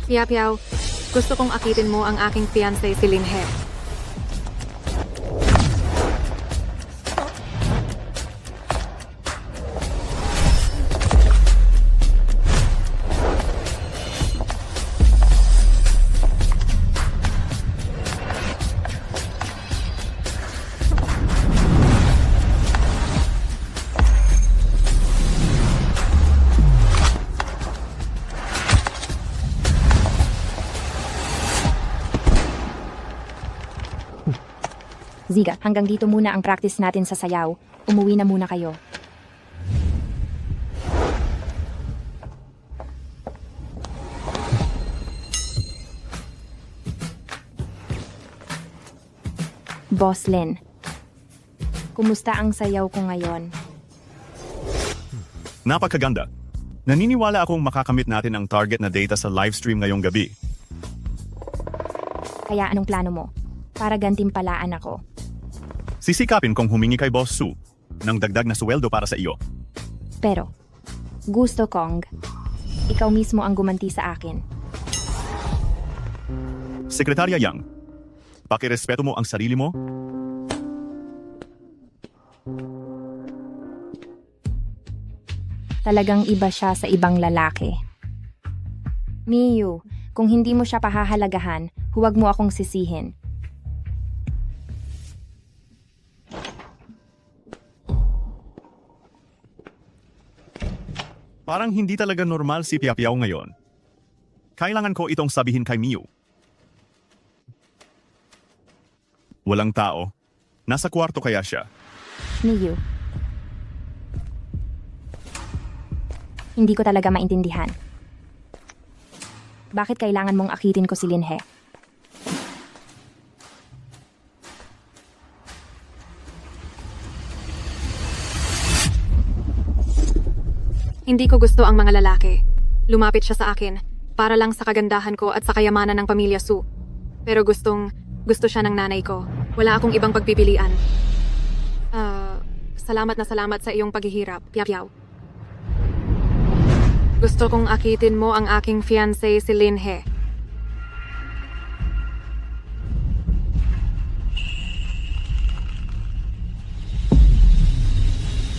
Piapiao, gusto kong akitin mo ang aking fiancé si Linhe. Ziga, hanggang dito muna ang practice natin sa sayaw. Umuwi na muna kayo. Boss Lin, kumusta ang sayaw ko ngayon? Napakaganda. Naniniwala akong makakamit natin ang target na data sa livestream ngayong gabi. Kaya anong plano mo? Para gantimpalaan ako. Sisikapin kong humingi kay Boss Su ng dagdag na sweldo para sa iyo. Pero, gusto kong ikaw mismo ang gumanti sa akin. Sekretarya Yang, pakirespeto mo ang sarili mo. Talagang iba siya sa ibang lalaki. Miyu, kung hindi mo siya pahahalagahan, huwag mo akong sisihin. Parang hindi talaga normal si Piapiao ngayon. Kailangan ko itong sabihin kay Miu. Walang tao. Nasa kwarto kaya siya. Miyu, hindi ko talaga maintindihan. Bakit kailangan mong akitin ko si Linhe? Hindi ko gusto ang mga lalaki. Lumapit siya sa akin para lang sa kagandahan ko at sa kayamanan ng pamilya Su. Pero gusto siya ng nanay ko. Wala akong ibang pagpipilian. Salamat sa iyong paghihirap, Piapiao. Gusto kong akitin mo ang aking fiancé si Linhe.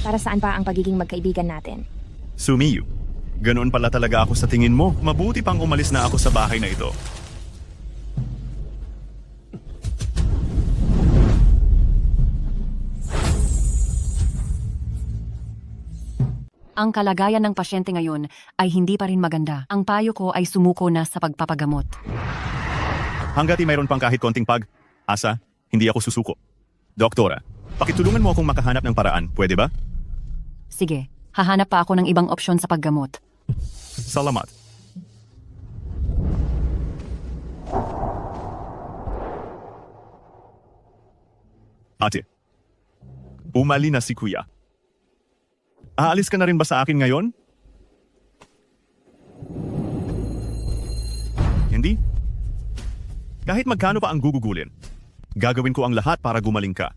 Para saan pa ang pagiging magkaibigan natin? Su Miu, ganoon pala talaga ako sa tingin mo. Mabuti pang umalis na ako sa bahay na ito. Ang kalagayan ng pasyente ngayon ay hindi pa rin maganda. Ang payo ko ay sumuko na sa pagpapagamot. Hangga't mayroon pang kahit konting pag-asa, hindi ako susuko. Doktora, pakitulungan mo akong makahanap ng paraan, pwede ba? Sige, hahanap pa ako ng ibang opsyon sa paggamot. Salamat. Ate, umali na si Kuya. Aalis ka na rin ba sa akin ngayon? Hindi? Kahit magkano pa ang gugugulin, gagawin ko ang lahat para gumaling ka.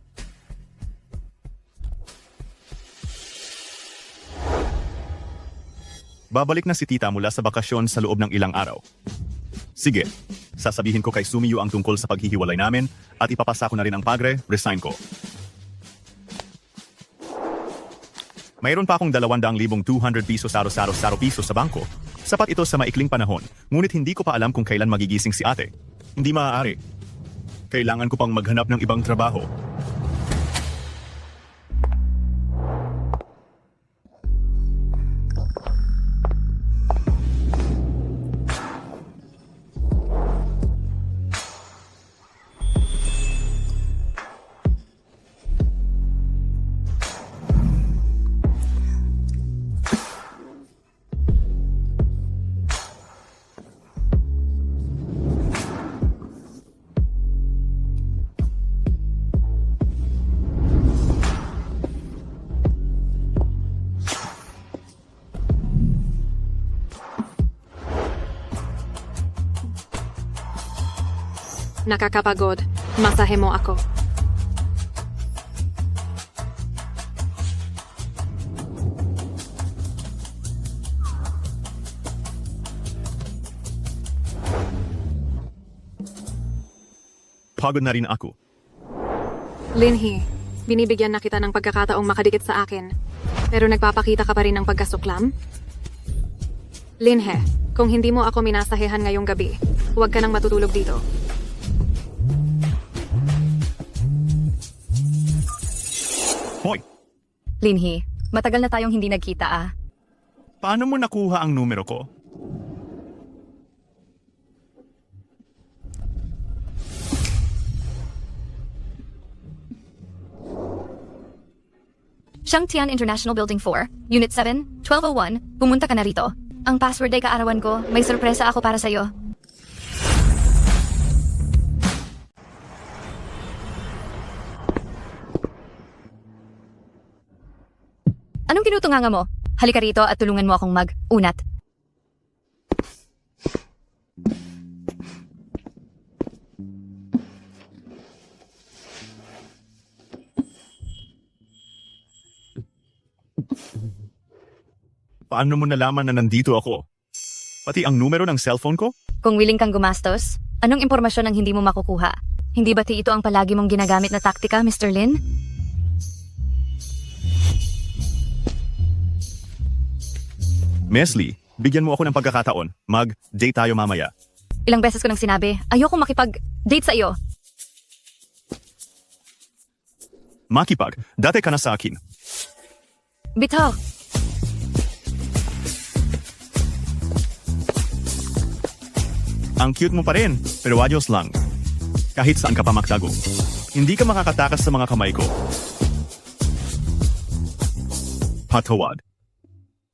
Babalik na si tita mula sa bakasyon sa loob ng ilang araw. Sige, sasabihin ko kay Sumiyu ang tungkol sa paghihiwalay namin at ipapasa ko na rin ang pagre-resign ko. Mayroon pa akong 200,200 pesos saro-saro piso sa bangko. Sapat ito sa maikling panahon, ngunit hindi ko pa alam kung kailan magigising si ate. Hindi maaari. Kailangan ko pang maghanap ng ibang trabaho. Nakakapagod. Masahe mo ako. Pagod na rin ako. Linhi, binibigyan na kita ng pagkakataong makadikit sa akin, pero nagpapakita ka pa rin ng pagkasuklam? Linhe, kung hindi mo ako minasahehan ngayong gabi, huwag ka nang matutulog dito. Hoy, Linhi, matagal na tayong hindi nagkita ah. paano mo nakuha ang numero ko? Shangtian International Building 4, Unit 7, 1201, pumunta ka na rito. Ang password ay kaarawan ko, may sorpresa ako para sa'yo. Anong tinutunganga mo? Halika rito at tulungan mo akong mag-unat. Paano mo nalaman na nandito ako? Pati ang numero ng cellphone ko? Kung willing kang gumastos, anong impormasyon ang hindi mo makukuha? Hindi ba ito ang palagi mong ginagamit na taktika, Mr. Lin? Mesli, bigyan mo ako ng pagkakataon. Mag-date tayo mamaya. Ilang beses ko nang sinabi, ayoko makipag-date sa iyo. Makipag, dati ka na sa akin. Bitaw, Ang cute mo pa rin, pero adios lang. Kahit saan ka pa magtago. Hindi ka makakatakas sa mga kamay ko. Patawad.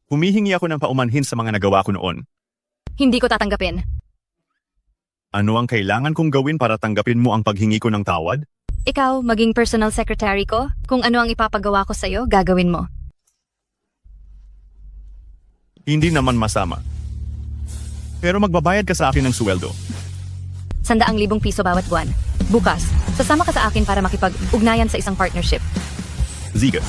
Humihingi ako ng paumanhin sa mga nagawa ko noon. hindi ko tatanggapin. Ano ang kailangan kong gawin para tanggapin mo ang paghingi ko ng tawad? Ikaw, maging personal secretary ko, kung ano ang ipapagawa ko sa'yo, gagawin mo. Hindi naman masama. Pero magbabayad ka sa akin ng sweldo. 100,000 piso bawat buwan. Bukas, sasama ka sa akin para makipag-ugnayan sa isang partnership. Ziga.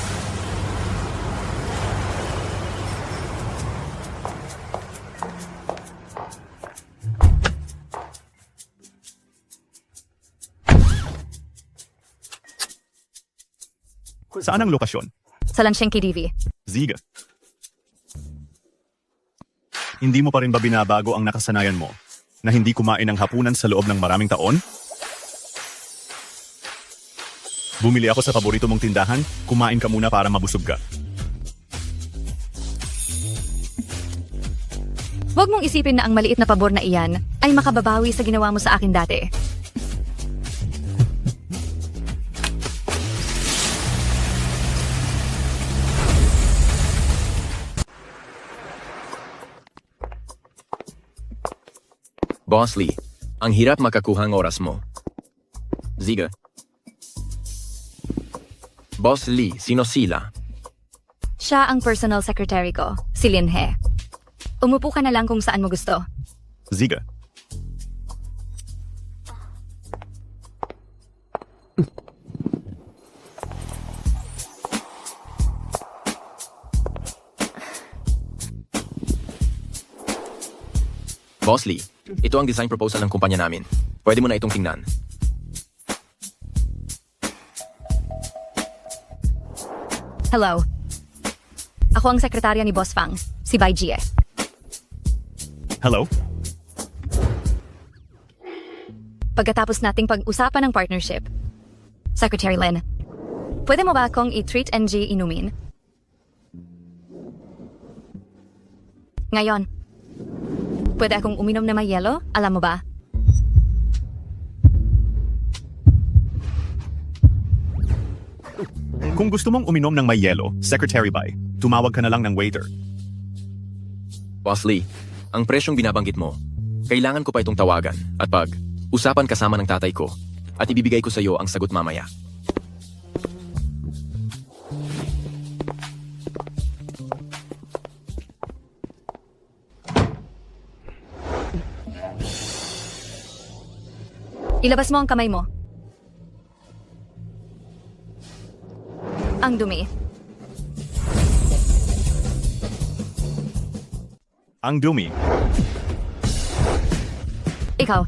Saan ang lokasyon? Sa Lanshenki DV. Ziga. Hindi mo pa rin ba binabago ang nakasanayan mo na hindi kumain ng hapunan sa loob ng maraming taon? Bumili ako sa paborito mong tindahan, kumain ka muna para mabusog ka. Huwag mong isipin na ang maliit na pabor na iyan ay makababawi sa ginawa mo sa akin dati. Boss Lee, ang hirap makakuha ang oras mo. Ziga. Boss Lee, sino sila? Siya ang personal secretary ko, si Lin He. Umupo ka na lang kung saan mo gusto. Ziga. Boss Lee, ito ang design proposal ng kumpanya namin. Pwede mo na itong tingnan. Hello. Ako ang sekretarya ni Boss Fang, si Bai Jie. Hello? Pagkatapos nating pag-usapan ng partnership, Secretary Lin, pwede mo ba akong i-treat NG inumin? Ngayon, pwede akong uminom na may yelo? Alam mo ba? Kung gusto mong uminom ng may yelo, Secretary Bai, tumawag ka na lang ng waiter. Boss Lee, ang presyong binabanggit mo, kailangan ko pa itong tawagan at usapan kasama ng tatay ko at ibibigay ko sa iyo ang sagot mamaya. Ilabas mo ang kamay mo. Ang dumi. Ang dumi. Ikaw,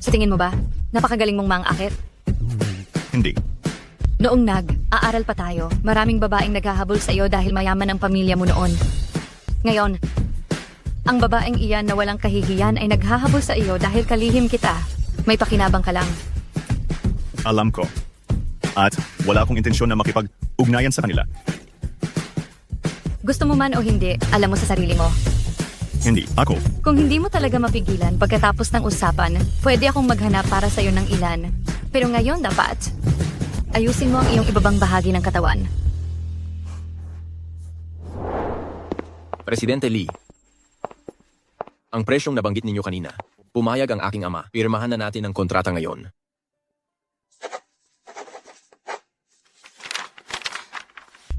Sa tingin mo ba, napakagaling mong mang-akit? Hindi. Noong aaral pa tayo, maraming babaeng naghahabol sa iyo dahil mayaman ang pamilya mo noon. Ngayon, ang babaeng iyan na walang kahihiyan ay naghahabol sa iyo dahil kalihim kita. May pakinabang ka lang. Alam ko. At wala akong intensyon na makipag-ugnayan sa kanila. Gusto mo man o hindi, alam mo sa sarili mo. Hindi. Ako. Kung hindi mo talaga mapigilan pagkatapos ng usapan, pwede akong maghanap para sa'yo ng ilan. Pero ngayon dapat, ayusin mo ang iyong ibabang bahagi ng katawan. Presidente Lee, ang presyong nabanggit ninyo kanina, pumayag ang aking ama. Pirmahan na natin ang kontrata ngayon.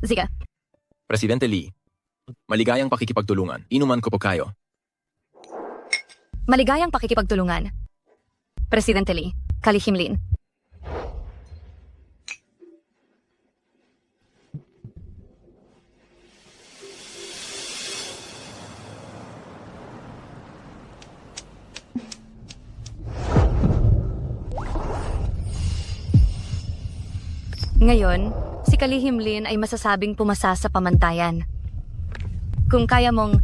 Sige, Presidente Lee, maligayang pakikipagtulungan. Inuman ko po kayo. maligayang pakikipagtulungan. Presidente Lee, Kalihim Lin. Ngayon, si Kalihim Lin ay masasabing pumasa sa pamantayan. Kung kaya mong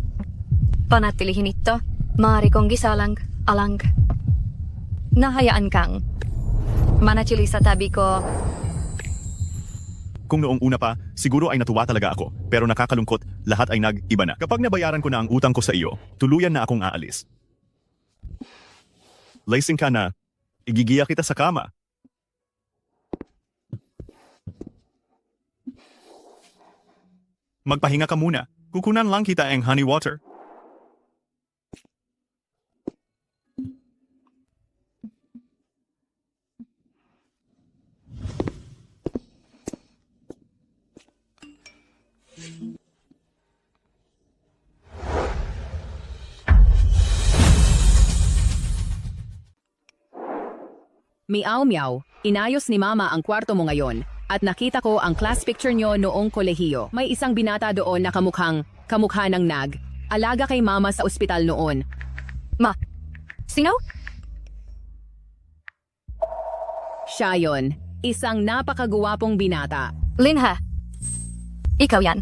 panatilihin ito, maaari kong gisalang-alang. Nahayaan kang manatili sa tabi ko. Kung noong una pa, siguro ay natuwa talaga ako. Pero nakakalungkot, lahat ay nag-iba na. Kapag nabayaran ko na ang utang ko sa iyo, tuluyan na akong aalis. Lasing ka na, igigiya kita sa kama. Magpahinga ka muna. Kukunan lang kita ang honey water. Meow meow, inayos ni Mama ang kwarto mo ngayon at nakita ko ang class picture nyo noong kolehiyo. May isang binata doon na kamukha ng nag. Alaga kay Mama sa ospital noon. Sino? Siya yon, isang napakaguwapong binata. Lin ha? Ikaw yan.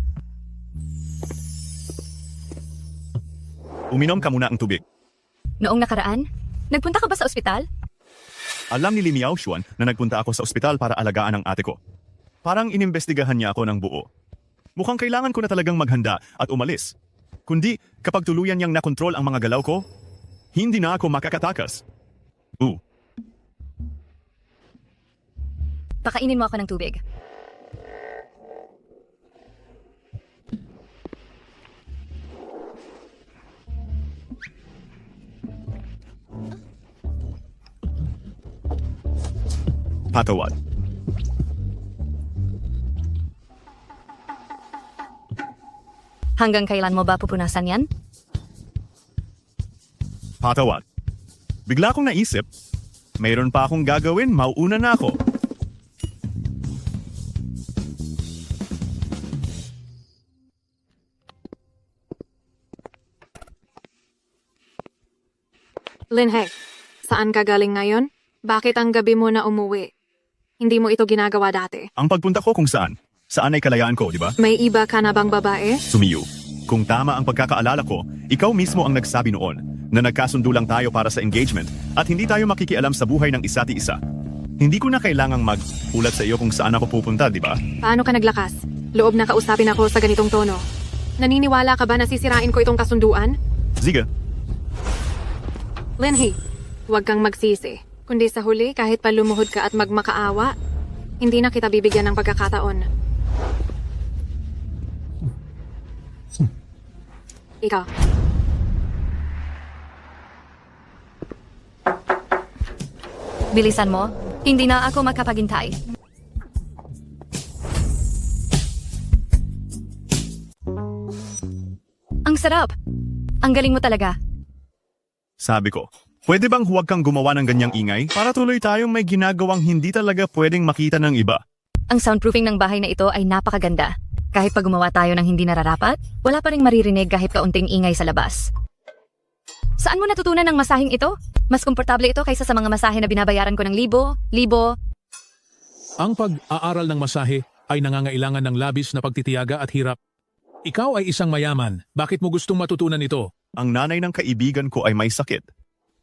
Uminom ka muna ang tubig. Noong nakaraan, nagpunta ka ba sa ospital? Alam ni Li Miaoshuan na nagpunta ako sa ospital para alagaan ang ate ko. Parang inimbestigahan niya ako ng buo. Mukhang kailangan ko na talagang maghanda at umalis. Kundi kapag tuluyan niyang nakontrol ang mga galaw ko, hindi na ako makakatakas. Pakainin mo ako ng tubig. Patawad. Hanggang kailan mo ba pupunasan yan? Patawad. Bigla akong naisip, mayroon pa akong gagawin, mauuna na ako. Linhe, saan ka galing ngayon? Bakit ang gabi mo na umuwi? Hindi mo ito ginagawa dati. Ang pagpunta ko kung saan. Saan ay kalayaan ko, di ba? May iba ka na bang babae? Sumiyu. Kung tama ang pagkakaalala ko, ikaw mismo ang nagsabi noon na nagkasundo lang tayo para sa engagement at hindi tayo makikialam sa buhay ng isa't isa. Hindi ko na kailangang mag-ulat sa iyo kung saan ako pupunta, di ba? Paano ka naglakas? Loob na kausapin ako sa ganitong tono. Naniniwala ka ba na sisirain ko itong kasunduan? Ziga, Linhe, huwag kang magsisi. Kundi sa huli, kahit pa lumuhod ka at magmakaawa, hindi na kita bibigyan ng pagkakataon. Ikaw. Bilisan mo, hindi na ako makapaghintay. Ang sarap! Ang galing mo talaga. sabi ko. Pwede bang huwag kang gumawa ng ganyang ingay para tuloy tayong may ginagawang hindi talaga pwedeng makita ng iba? Ang soundproofing ng bahay na ito ay napakaganda. Kahit pag gumawa tayo ng hindi nararapat, wala pa ring maririnig kahit kaunting ingay sa labas. Saan mo natutunan ng masahing ito? Mas komportable ito kaysa sa mga masahe na binabayaran ko ng libo. Ang pag-aaral ng masahe ay nangangailangan ng labis na pagtitiyaga at hirap. Ikaw ay isang mayaman. Bakit mo gustong matutunan ito? Ang nanay ng kaibigan ko ay may sakit.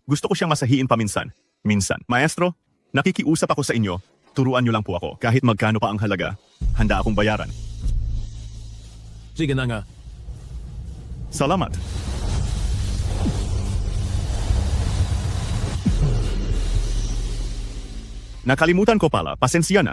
Gusto ko siyang masahiin paminsan. Minsan. Maestro, nakikiusap ako sa inyo. Turuan niyo lang po ako. Kahit magkano pa ang halaga, handa akong bayaran. Sige na nga. Salamat. Nakalimutan ko pala, pasensya na.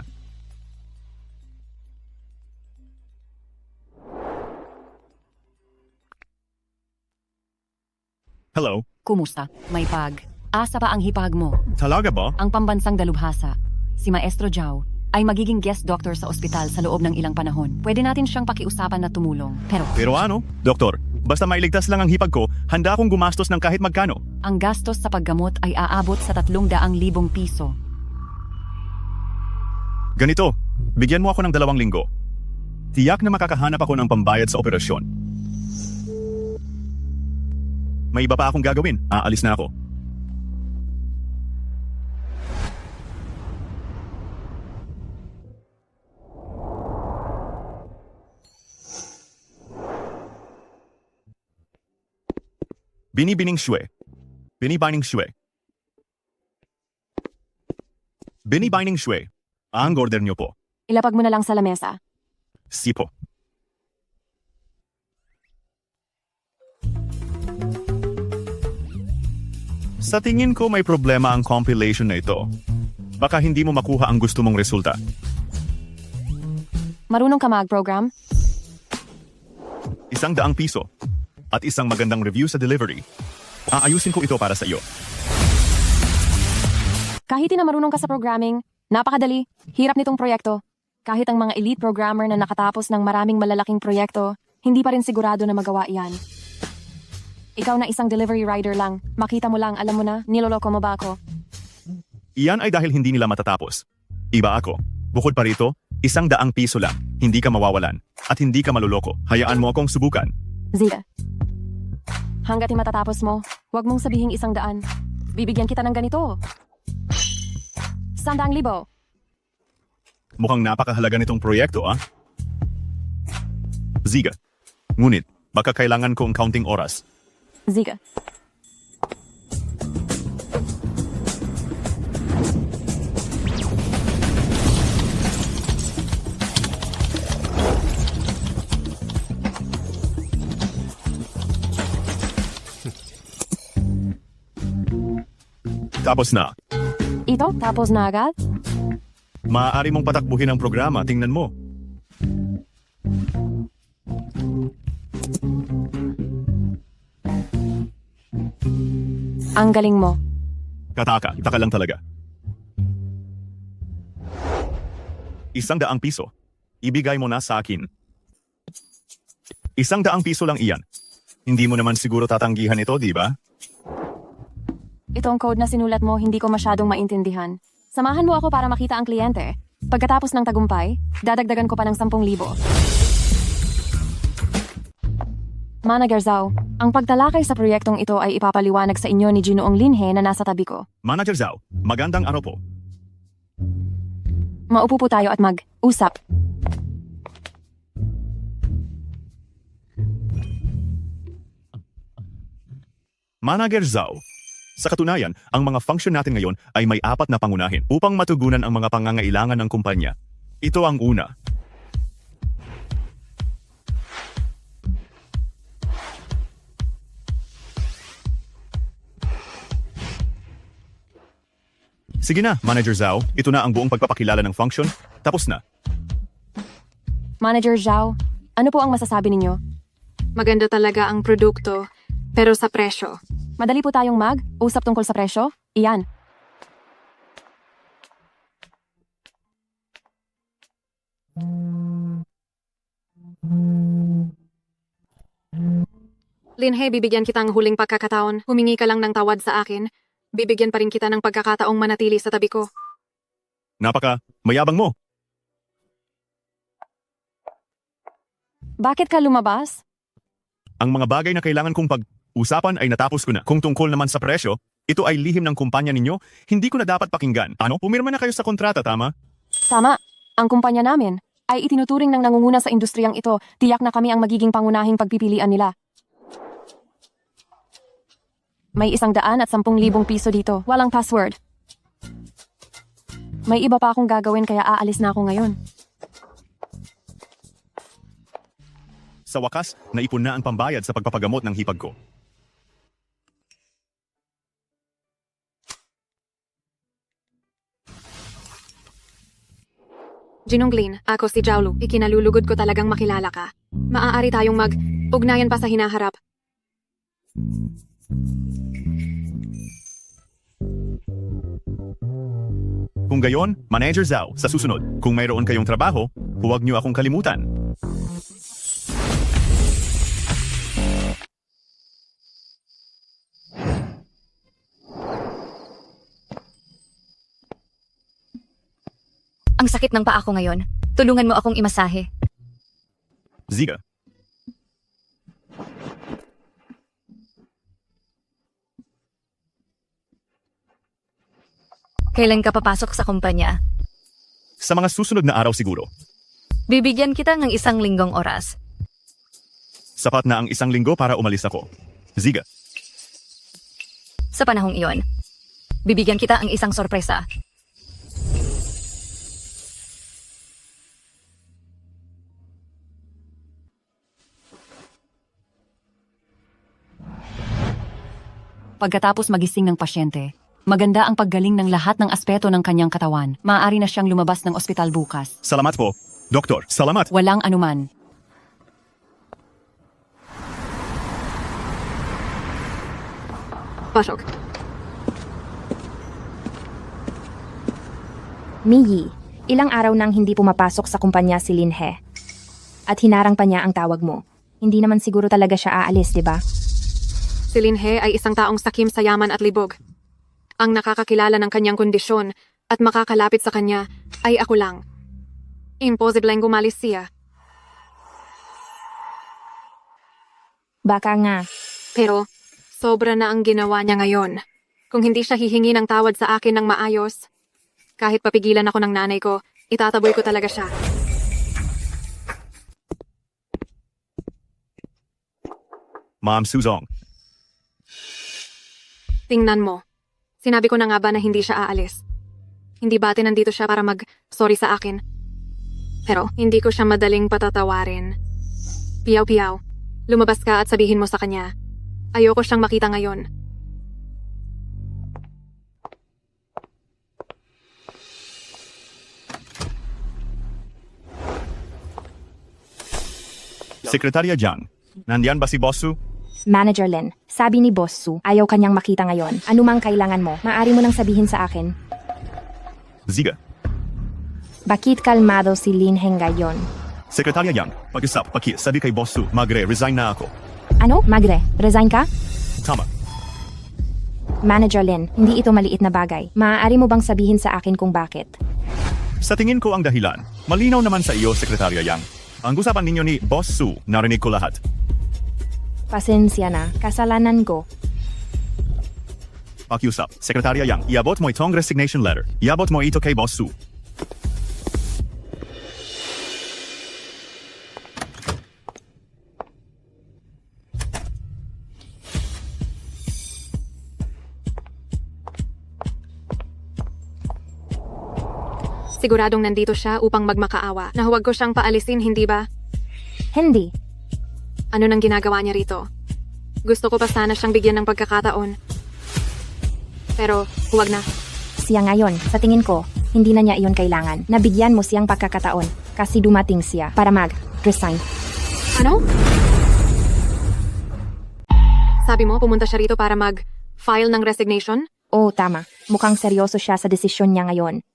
Hello, Kumusta? May pag. Asa ba ang hipag mo? talaga ba? Ang pambansang dalubhasa, si Maestro Zhao, ay magiging guest doctor sa ospital sa loob ng ilang panahon. Pwede natin siyang pakiusapan na tumulong. Pero ano? Doktor, basta mailigtas lang ang hipag ko, handa akong gumastos ng kahit magkano. Ang gastos sa paggamot ay aabot sa 300,000 piso. Ganito, bigyan mo ako ng 2 linggo. Tiyak na makakahanap ako ng pambayad sa operasyon. May iba pa akong gagawin. Aalis na ako. Binibining Shue. Binibining Shue. Binibining Shue. Ang order niyo po. Ilapag mo na lang sa lamesa. Sipo. Sa tingin ko may problema ang compilation na ito. Baka hindi mo makuha ang gusto mong resulta. Marunong ka mag-program? 100 piso. At isang magandang review sa delivery. Aayusin ko ito para sa iyo. Kahit na marunong ka sa programming, napakadali, hirap nitong proyekto. Kahit ang mga elite programmer na nakatapos ng maraming malalaking proyekto, hindi pa rin sigurado na magawa iyan. Ikaw na isang delivery rider lang, makita mo lang, alam mo na, niloloko mo ba ako? Iyan ay dahil hindi nila matatapos. Iba ako. Bukod pa rito, 100 piso lang. Hindi ka mawawalan. At hindi ka maluloko. Hayaan mo akong subukan. Zia. Hanggat matatapos mo, huwag mong sabihing 100. Bibigyan kita ng ganito. 100,000. Mukhang napakahalaga nitong proyekto, ah. Ziga. Ngunit, baka kailangan ko ang counting oras. Ziga. Tapos na. Ito, tapos na agad? Maaari mong patakbuhin ang programa. Tingnan mo. Ang galing mo. Taka lang talaga. 100 piso. Ibigay mo na sa akin. 100 piso lang iyan. Hindi mo naman siguro tatanggihan ito, di ba? Itong code na sinulat mo, hindi ko masyadong maintindihan. Samahan mo ako para makita ang kliyente. Pagkatapos ng tagumpay, dadagdagan ko pa ng 10,000. Manager Zhao, ang pagtalakay sa proyektong ito ay ipapaliwanag sa inyo ni Ginoong Linhe na nasa tabi ko. Manager Zhao, magandang araw po. Maupo po tayo at mag-usap. Manager Zhao, sa katunayan, ang mga function natin ngayon ay may 4 na pangunahin upang matugunan ang mga pangangailangan ng kumpanya. Ito ang una. Sige na, Manager Zhao. Ito na ang buong pagpapakilala ng function. Tapos na. Manager Zhao, ano po ang masasabi ninyo? Maganda talaga ang produkto, pero sa presyo. Madali po tayong mag-usap tungkol sa presyo? Iyan. Linhe, bibigyan kita ng huling pagkakataon. Humingi ka lang ng tawad sa akin. Bibigyan pa rin kita ng pagkakataong manatili sa tabi ko. Mayabang mo. Bakit ka lumabas? Ang mga bagay na kailangan kong Usapan ay natapos ko na. Kung tungkol naman sa presyo, ito ay lihim ng kumpanya ninyo, hindi ko na dapat pakinggan. Ano? Pumirma na kayo sa kontrata, tama? Tama. Ang kumpanya namin ay itinuturing ng nangunguna sa industriyang ito. Tiyak na kami ang magiging pangunahing pagpipilian nila. May 110,000 piso dito. Walang password. May iba pa akong gagawin kaya aalis na ako ngayon. Sa wakas, naipon na ang pambayad sa pagpapagamot ng hipag ko. Ginunglin, ako si Jaulu. Ikinalulugod ko talagang makilala ka. Maaari tayong mag-ugnayan pa sa hinaharap. Kung gayon, Manager Zhao, sa susunod, kung mayroon kayong trabaho, huwag niyo akong kalimutan. Ang sakit ng paa ko ngayon. Tulungan mo akong imasahe. Ziga. Kailan ka papasok sa kumpanya? Sa mga susunod na araw siguro, Bibigyan kita ng 1 linggong oras. sapat na ang 1 linggo para umalis ako. Ziga. Sa panahong iyon, bibigyan kita ang isang sorpresa. Pagkatapos magising ng pasyente, maganda ang paggaling ng lahat ng aspeto ng kanyang katawan. Maaari na siyang lumabas ng ospital bukas. Salamat po. Doktor, salamat. Walang anuman. Pasok. Miyi, ilang araw nang hindi pumapasok sa kumpanya si Linhe. At hinarang pa niya ang tawag mo. Hindi naman siguro talaga siya aalis, di ba? Si Linhe ay isang taong sakim sa yaman at libog. Ang nakakakilala ng kanyang kondisyon at makakalapit sa kanya ay ako lang. Imposibleng gumalis siya. Baka nga. Pero sobra na ang ginawa niya ngayon. Kung hindi siya hihingi ng tawad sa akin ng maayos, kahit papigilan ako ng nanay ko, itataboy ko talaga siya. Ma'am Suzong. Tingnan mo. Sinabi ko na nga ba na hindi siya aalis? Hindi ba nandito siya para mag-sorry sa akin? Pero hindi ko siya madaling patatawarin. Piyaw-piyaw, lumabas ka at sabihin mo sa kanya. Ayoko siyang makita ngayon. Sekretarya Jiang, nandiyan ba si Boss Su? Manager Lin, sabi ni Boss Su, ayaw kanyang makita ngayon. Anumang kailangan mo, maaari mo nang sabihin sa akin. Ziga. Bakit kalmado si Linhe ngayon? Sekretarya Yang, pag-usap, sabi kay Boss Su, magre-resign na ako. Ano? Magre, resign ka? Tama. Manager Lin, hindi ito maliit na bagay. Maaari mo bang sabihin sa akin kung bakit? Sa tingin ko ang dahilan, malinaw naman sa iyo, Sekretarya Yang. Ang usapan ninyo ni Boss Su, narinig ko lahat. Pasensya na, kasalanan ko. Pakiusap, Sekretarya Yang, iabot mo itong resignation letter. Iabot mo ito kay Boss Su. Siguradong nandito siya upang magmakaawa. Na huwag ko siyang paalisin, hindi ba? Hindi. Ano nang ginagawa niya rito? Gusto ko pa sana siyang bigyan ng pagkakataon. Pero huwag na. Siya ngayon, sa tingin ko, hindi na niya iyon kailangan. Nabigyan mo siyang pagkakataon kasi dumating siya para mag-resign. Ano? Sabi mo, pumunta siya rito para mag-file ng resignation? Oo, tama. Mukhang seryoso siya sa desisyon niya ngayon.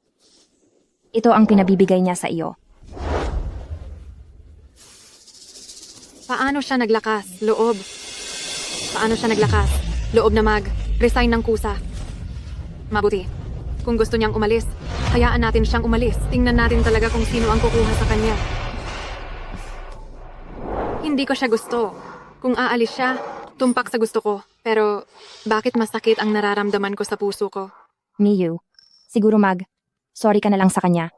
Ito ang pinabibigay niya sa iyo. Paano siya naglakas? Loob. Paano siya naglakas? Loob na mag-resign ng kusa. Mabuti. Kung gusto niyang umalis, hayaan natin siyang umalis. Tingnan natin talaga kung sino ang kukuha sa kanya. Hindi ko siya gusto. Kung aalis siya, Tumpak sa gusto ko, pero bakit masakit ang nararamdaman ko sa puso ko? Miyu, siguro sorry ka na lang sa kanya.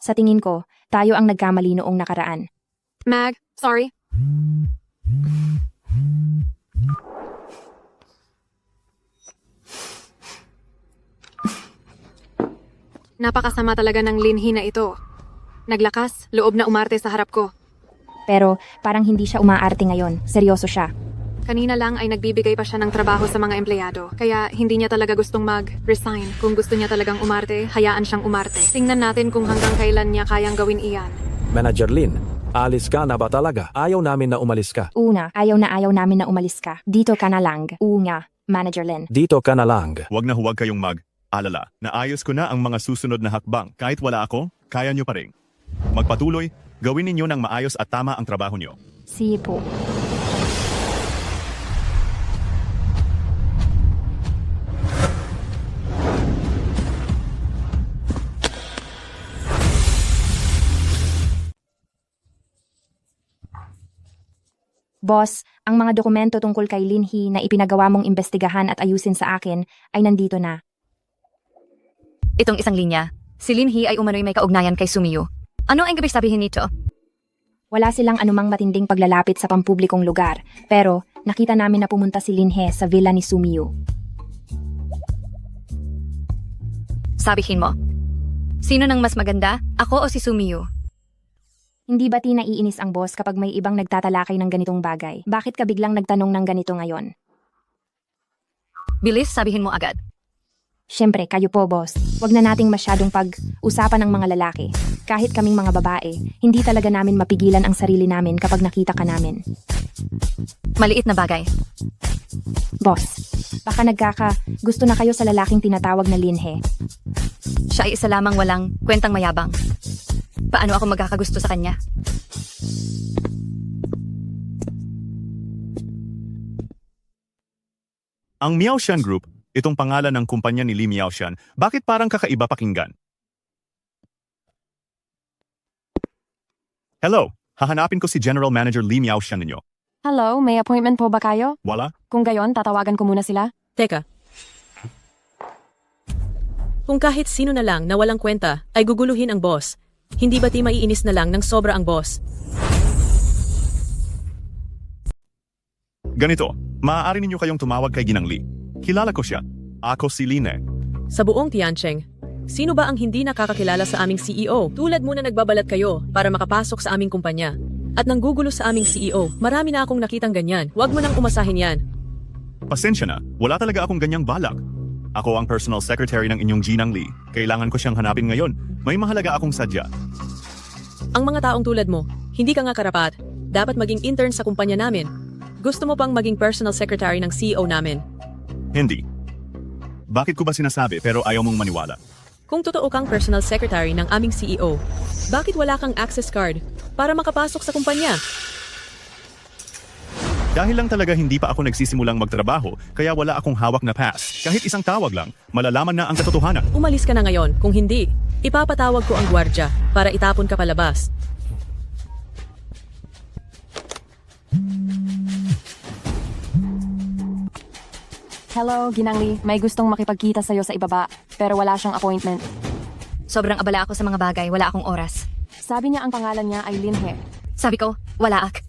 Sa tingin ko, tayo ang nagkamali noong nakaraan. Mag, sorry. Napakasama talaga ng linhi na ito. Naglakas, loob na umarte sa harap ko. Pero parang hindi siya umaarte ngayon. Seryoso siya. Kanina lang ay nagbibigay pa siya ng trabaho sa mga empleyado. Kaya hindi niya talaga gustong mag-resign. Kung gusto niya talagang umarte, hayaan siyang umarte. Tingnan natin kung hanggang kailan niya kayang gawin iyan. Manager Lin, alis ka na ba talaga? Ayaw namin na umalis ka. Una, ayaw namin na umalis ka. Dito ka na lang. Una, Manager Lin. Dito ka na lang. Huwag na huwag kayong mag-alala. Naayos ko na ang mga susunod na hakbang. Kahit wala ako, kaya nyo pa rin. Magpatuloy, gawin ninyo ng maayos at tama ang trabaho nyo. Sige po. Boss, ang mga dokumento tungkol kay Linhi na ipinagawa mong imbestigahan at ayusin sa akin ay nandito na. Itong isang linya. Si Linhi ay umano'y may kaugnayan kay Sumiyu. Ano ang ibig sabihin nito? Wala silang anumang matinding paglalapit sa pampublikong lugar, pero nakita namin na pumunta si Linhe sa villa ni Sumiyu. Sabihin mo. Sino nang mas maganda? Ako o si Sumiyu? Hindi ba naiinis ang boss kapag may ibang nagtatalakay ng ganitong bagay? Bakit ka biglang nagtanong ng ganito ngayon? Bilis, sabihin mo agad. Siyempre, kayo po, boss. Huwag na nating masyadong pag-usapan ng mga lalaki. Kahit kaming mga babae, hindi talaga namin mapigilan ang sarili namin kapag nakita ka namin. Maliit na bagay. Boss, baka gusto na kayo sa lalaking tinatawag na Linhe. Siya ay isa lamang walang kwentang mayabang. Paano ako magkakagusto sa kanya? Ang Miaoshan Group, itong pangalan ng kumpanya ni Li Miaoshan, bakit parang kakaiba pakinggan? Hello, hahanapin ko si General Manager Li Miaoshan ninyo. Hello, may appointment po ba kayo? Wala? Kung gayon, tatawagan ko muna sila. Teka. Kung kahit sino na lang na walang kwenta ay guguluhin ang boss, hindi ba maiinis na lang ng sobra ang boss? Ganito, maaari ninyo kayong tumawag kay Ginang Li. Kilala ko siya. Ako si Line. Sa buong Tiancheng, sino ba ang hindi nakakakilala sa aming CEO? Tulad mo na nagbabalat kayo para makapasok sa aming kumpanya. At nanggugulo sa aming CEO, marami na akong nakitang ganyan. Huwag mo nang umasahin yan. Pasensya na, wala talaga akong ganyang balak. Ako ang personal secretary ng inyong Ginang Li. Kailangan ko siyang hanapin ngayon. May mahalaga akong sadya. Ang mga taong tulad mo, hindi ka nga karapat. Dapat maging intern sa kumpanya namin. Gusto mo pang maging personal secretary ng CEO namin? Hindi. Bakit ko ba sinasabi pero ayaw mong maniwala? Kung totoo kang personal secretary ng aming CEO, bakit wala kang access card para makapasok sa kumpanya? Dahil lang talaga hindi pa ako nagsisimulang magtrabaho, kaya wala akong hawak na pass. Kahit isang tawag lang, malalaman na ang katotohanan. Umalis ka na ngayon. Kung hindi, ipapatawag ko ang gwardya para itapon ka palabas. Hello, Ginangli. May gustong makipagkita sa'yo sa ibaba, pero wala siyang appointment. Sobrang abala ako sa mga bagay, wala akong oras. Sabi niya ang pangalan niya ay Linhe. Sabi ko, wala ak.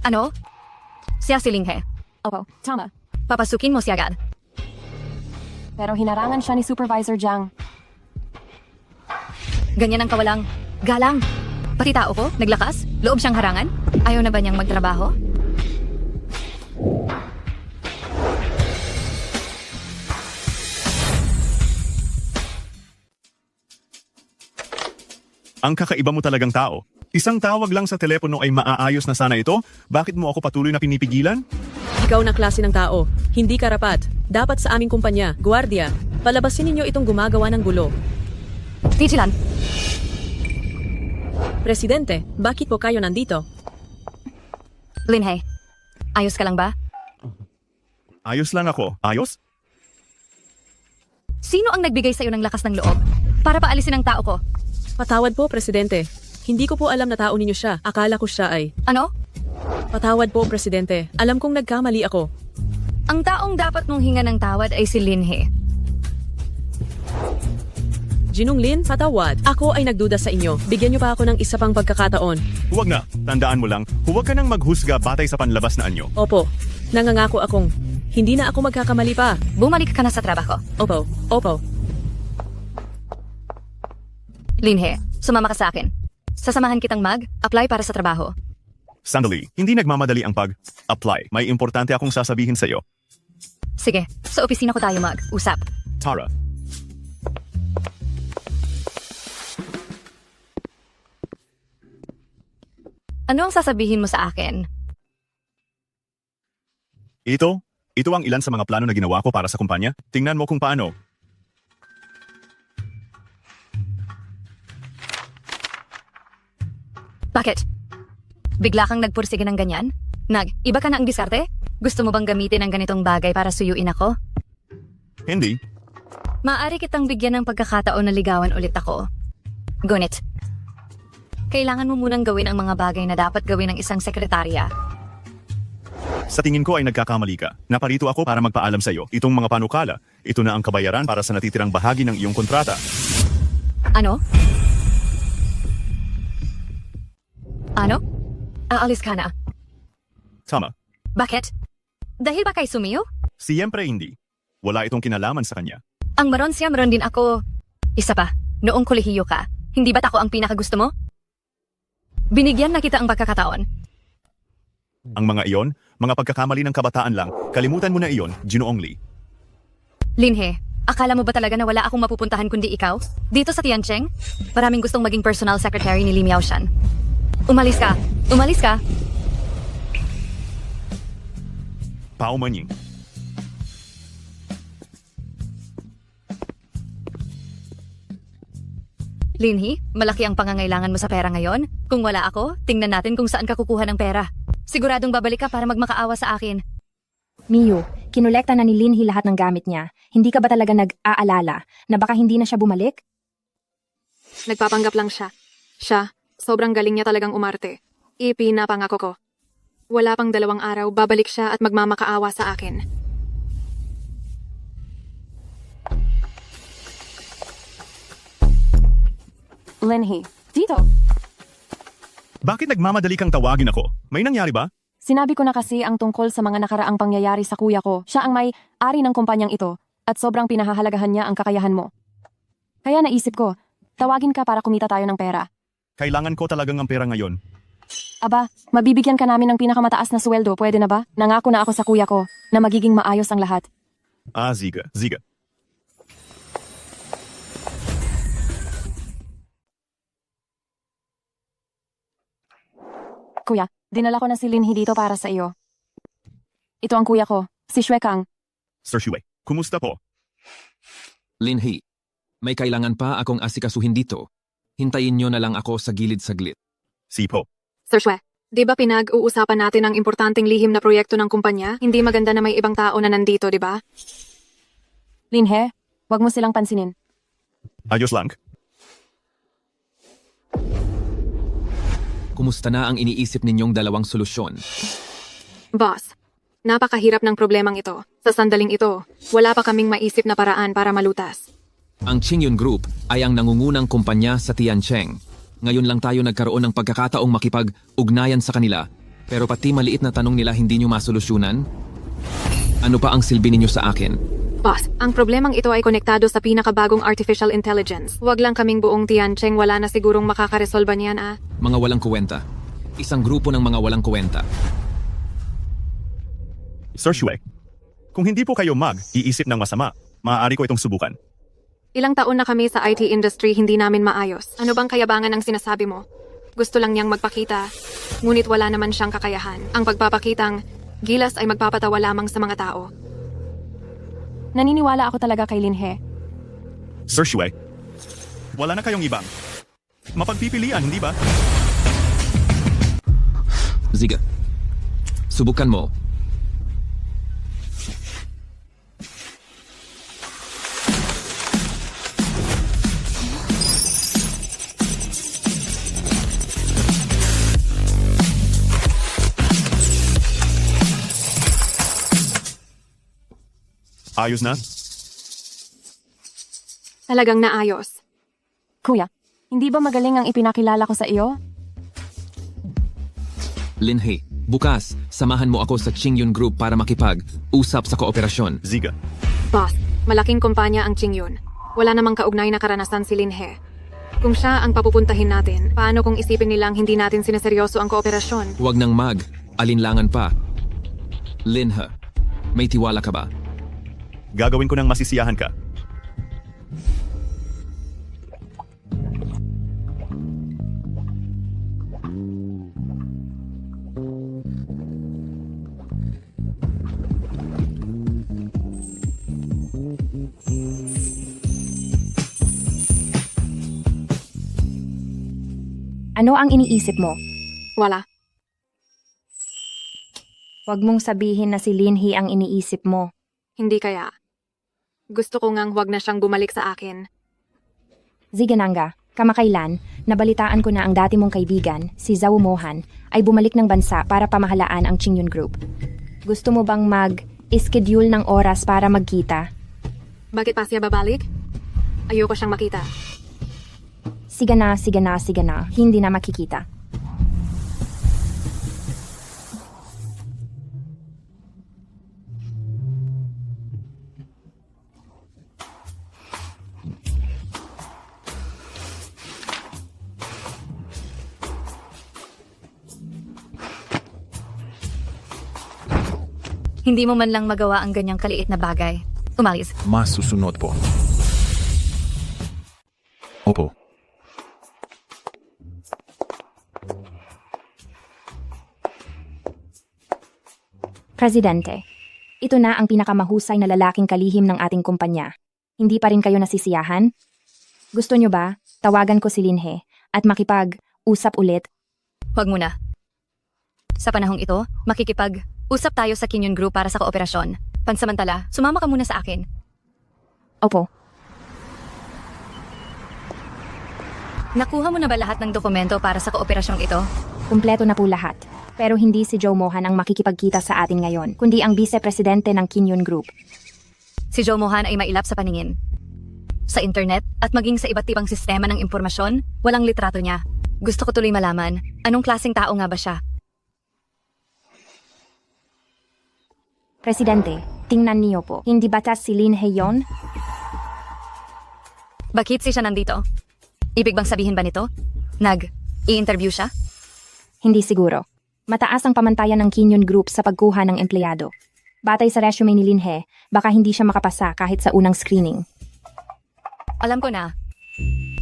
Ano? Siya si Linghe. Opo, tama. Papasukin mo siya agad. Pero hinarangan siya ni Supervisor Jiang. Ganyan ang kawalang galang. Pati tao ko, naglakas, loob siyang harangan. Ayaw na ba niyang magtrabaho? Ang kakaiba mo talagang tao. Isang tawag lang sa telepono ay maaayos na sana ito? Bakit mo ako patuloy na pinipigilan? Ikaw na klase ng tao. Hindi karapat. Dapat sa aming kumpanya, gwardiya. Palabasin ninyo itong gumagawa ng gulo. Tijilan, Presidente, bakit po kayo nandito? Linhe, ayos ka lang ba? Ayos lang ako. Ayos? Sino ang nagbigay sa'yo ng lakas ng loob para paalisin ang tao ko? Patawad po, Presidente. Hindi ko po alam na tao ninyo siya. Akala ko siya ay... Ano? Patawad po, Presidente. Alam kong nagkamali ako. Ang taong dapat mong hinga ng tawad ay si Linhe. Jinunglin, patawad. Ako ay nagduda sa inyo. Bigyan niyo pa ako ng isa pang pagkakataon. Huwag na, tandaan mo lang, huwag ka nang maghusga batay sa panlabas na anyo. Opo, nangangako akong hindi na ako magkakamali pa. Bumalik ka na sa trabaho. Opo. Linhe, sumama ka sa akin. Sasamahan kitang mag-apply para sa trabaho. Sandali, hindi nagmamadali ang pag-apply. May importante akong sasabihin sa'yo. Sige, sa opisina ko tayo mag-usap. Tara, Ano ang sasabihin mo sa akin? ito ang ilan sa mga plano na ginawa ko para sa kumpanya. Tingnan mo kung paano. Bakit? Bigla kang nagpursige ng ganyan? Iba ka na ang diskarte? Gusto mo bang gamitin ang ganitong bagay para suyuin ako? Hindi. Maaari kitang bigyan ng pagkakataon na ligawan ulit ako. Ngunit, kailangan mo munang gawin ang mga bagay na dapat gawin ng isang sekretarya. Sa tingin ko ay nagkakamali ka. Naparito ako para magpaalam sa'yo. Itong mga panukala, ito na ang kabayaran para sa natitirang bahagi ng iyong kontrata. Ano? Ano? Aalis ka na. Tama. Bakit? Dahil ba kay sumiyo? Siyempre hindi. Wala itong kinalaman sa kanya. Ang maron din ako. Isa pa, noong kolehiyo ka, hindi ba't ako ang pinakagusto mo? Binigyan na kita ang pagkakataon. Ang mga iyon, mga pagkakamali ng kabataan lang, kalimutan mo na iyon, Ginoong Lee. Linhe, akala mo ba talaga na wala akong mapupuntahan kundi ikaw? Dito sa Tiancheng, maraming gustong maging personal secretary ni Li Miaoshan. Umalis ka! Umalis ka! Pao Manying. Linhe, malaki ang pangangailangan mo sa pera ngayon. Kung wala ako, tingnan natin kung saan ka kukuha ng pera. Siguradong babalik ka para magmakaawa sa akin. Miyu, kinolekta na ni Linhi lahat ng gamit niya. Hindi ka ba talaga nag-aalala na baka hindi na siya bumalik? Nagpapanggap lang siya. Sobrang galing niya talagang umarte. Ipinapangako ko. Wala pang 2 araw, babalik siya at magmamakaawa sa akin. Linhe, dito. Bakit nagmamadali kang tawagin ako? May nangyari ba? Sinabi ko na kasi ang tungkol sa mga nakaraang pangyayari sa kuya ko. Siya ang may-ari ng kumpanyang ito at sobrang pinahahalagahan niya ang kakayahan mo. Kaya naisip ko, tawagin ka para kumita tayo ng pera. Kailangan ko talagang ang pera ngayon. Aba, mabibigyan ka namin ng pinakamataas na sweldo, pwede na ba? Nangako na ako sa kuya ko na magiging maayos ang lahat. Ziga. Kuya, dinala ko na si Linhi dito para sa iyo. Ito ang kuya ko, si Shue Kang. Sir Shue, kumusta po? Linhe, may kailangan pa akong asikasuhin dito. Hintayin nyo na lang ako sa gilid saglit. Sipo. Sir Shue, di ba pinag-uusapan natin ang importanteng lihim na proyekto ng kumpanya? Hindi maganda na may ibang tao na nandito, di ba? Linhe, wag mo silang pansinin. Ayos lang. Kumusta na ang iniisip ninyong dalawang solusyon? Boss, napakahirap ng problemang ito. Sa sandaling ito, wala pa kaming maisip na paraan para malutas. Ang Qingyun Group ay ang nangungunang kumpanya sa Tiancheng. Ngayon lang tayo nagkaroon ng pagkakataong makipag-ugnayan sa kanila. Pero pati maliit na tanong nila hindi nyo masolusyonan? Ano pa ang silbi ninyo sa akin? Boss, ang problemang ito ay konektado sa pinakabagong artificial intelligence. Huwag lang kaming buong Tiancheng, wala na sigurong makakaresolba niyan Mga walang kuwenta. Isang grupo ng mga walang kuwenta. Sir Shue, kung hindi po kayo mag-iisip ng masama, maaari ko itong subukan. Ilang taon na kami sa IT industry, hindi namin maayos. Ano bang kayabangan ang sinasabi mo? Gusto lang niyang magpakita, ngunit wala naman siyang kakayahan. Ang pagpapakitang gilas ay magpapatawa lamang sa mga tao. Naniniwala ako talaga kay Linhe. Sir Shue, wala na kayong ibang mapagpipilian, hindi ba? Ziga, subukan mo. Naayos na? Talagang naayos. Kuya, hindi ba magaling ang ipinakilala ko sa iyo? Linhe, bukas, samahan mo ako sa Qingyun Group para makipag-usap sa kooperasyon. Ziga. Boss, malaking kumpanya ang Qingyun. Wala namang kaugnay na karanasan si Linhe. Kung siya ang papupuntahin natin, paano kung isipin nilang hindi natin sineseryoso ang kooperasyon? Huwag nang alinlangan pa. Linhe, may tiwala ka ba? Gagawin ko ng masisiyahan ka. Ano ang iniisip mo? Wala. Huwag mong sabihin na si Linhe ang iniisip mo. Hindi kaya. Gusto ko ngang huwag na siyang bumalik sa akin. Zigananga, kamakailan, nabalitaan ko na ang dati mong kaibigan, si Zhao Mohan, ay bumalik ng bansa para pamahalaan ang Qingyun Group. Gusto mo bang mag-schedule ng oras para magkita? Bakit pa siya babalik? Ayoko siyang makita. Sige na, hindi na makikita. Hindi mo man lang magawa ang ganyang kaliit na bagay. Umalis. Mas susunod po. Opo. Presidente, ito na ang pinakamahusay na lalaking kalihim ng ating kumpanya. Hindi pa rin kayo nasisiyahan? Gusto nyo ba, tawagan ko si Linhe at makipag-usap ulit? Huwag muna. Sa panahong ito, makikipag-usap tayo sa Qingyun Group para sa kooperasyon. Pansamantala, sumama ka muna sa akin. Opo. Nakuha mo na ba lahat ng dokumento para sa kooperasyong ito? Kumpleto na po lahat. Pero hindi si Joe Mohan ang makikipagkita sa atin ngayon, kundi ang vice-presidente ng Qingyun Group. Si Joe Mohan ay mailap sa paningin. Sa internet at maging sa iba't ibang sistema ng impormasyon, walang litrato niya. Gusto ko tuloy malaman, anong klaseng tao nga ba siya? Presidente, tingnan niyo po. Hindi batas si Linhe yon? Bakit siya nandito? Ibig bang sabihin ba nito? I-interview siya? Hindi siguro. Mataas ang pamantayan ng Qingyun Group sa pagkuha ng empleyado. Batay sa resume ni Linhe, baka hindi siya makapasa kahit sa unang screening. Alam ko na.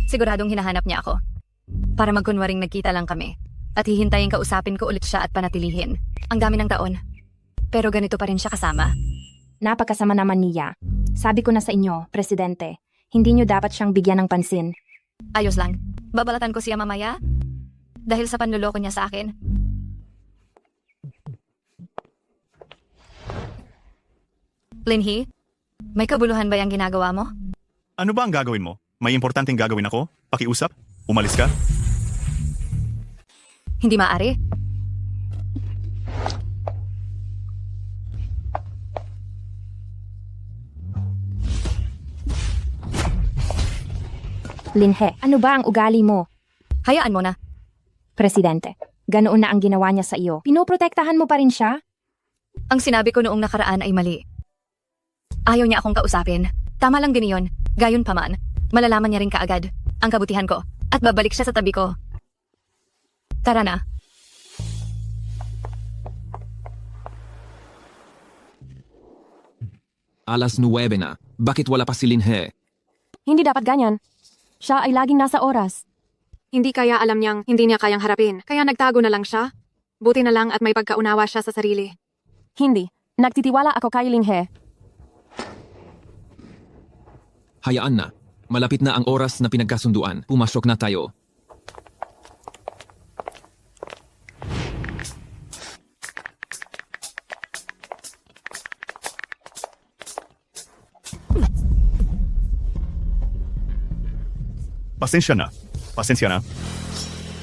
Siguradong hinahanap niya ako. Para magkunwaring nagkita lang kami. At hihintayin kausapin ko ulit siya at panatilihin. Ang dami ng taon. Pero ganito pa rin siya kasama. Napakasama naman niya. Sabi ko na sa inyo, Presidente, hindi niyo dapat siyang bigyan ng pansin. Ayos lang. Babalatan ko siya mamaya. Dahil sa panluloko niya sa akin. Linhe, may kabuluhan ba yung ginagawa mo? Ano ba ang gagawin mo? May importanteng gagawin ako? Pakiusap? Umalis ka? Hindi maaari. Linhe, ano ba ang ugali mo? Hayaan mo na. Presidente, ganoon na ang ginawa niya sa iyo. Pinoprotektahan mo pa rin siya? Ang sinabi ko noong nakaraan ay mali. Ayaw niya akong kausapin. Tama lang din iyon. Gayon pa man, malalaman niya rin kaagad ang kabutihan ko at babalik siya sa tabi ko. Tara na. Alas 9 na. Bakit wala pa si Linhe? Hindi dapat ganyan. Siya ay laging nasa oras. Hindi kaya alam niyang hindi niya kayang harapin, kaya nagtago na lang siya? Buti na lang at may pagkaunawa siya sa sarili. Hindi. Nagtitiwala ako kay Linhe. Hayaan na. Malapit na ang oras na pinagkasunduan. Pumasok na tayo. Pasensya na. Pasensya na.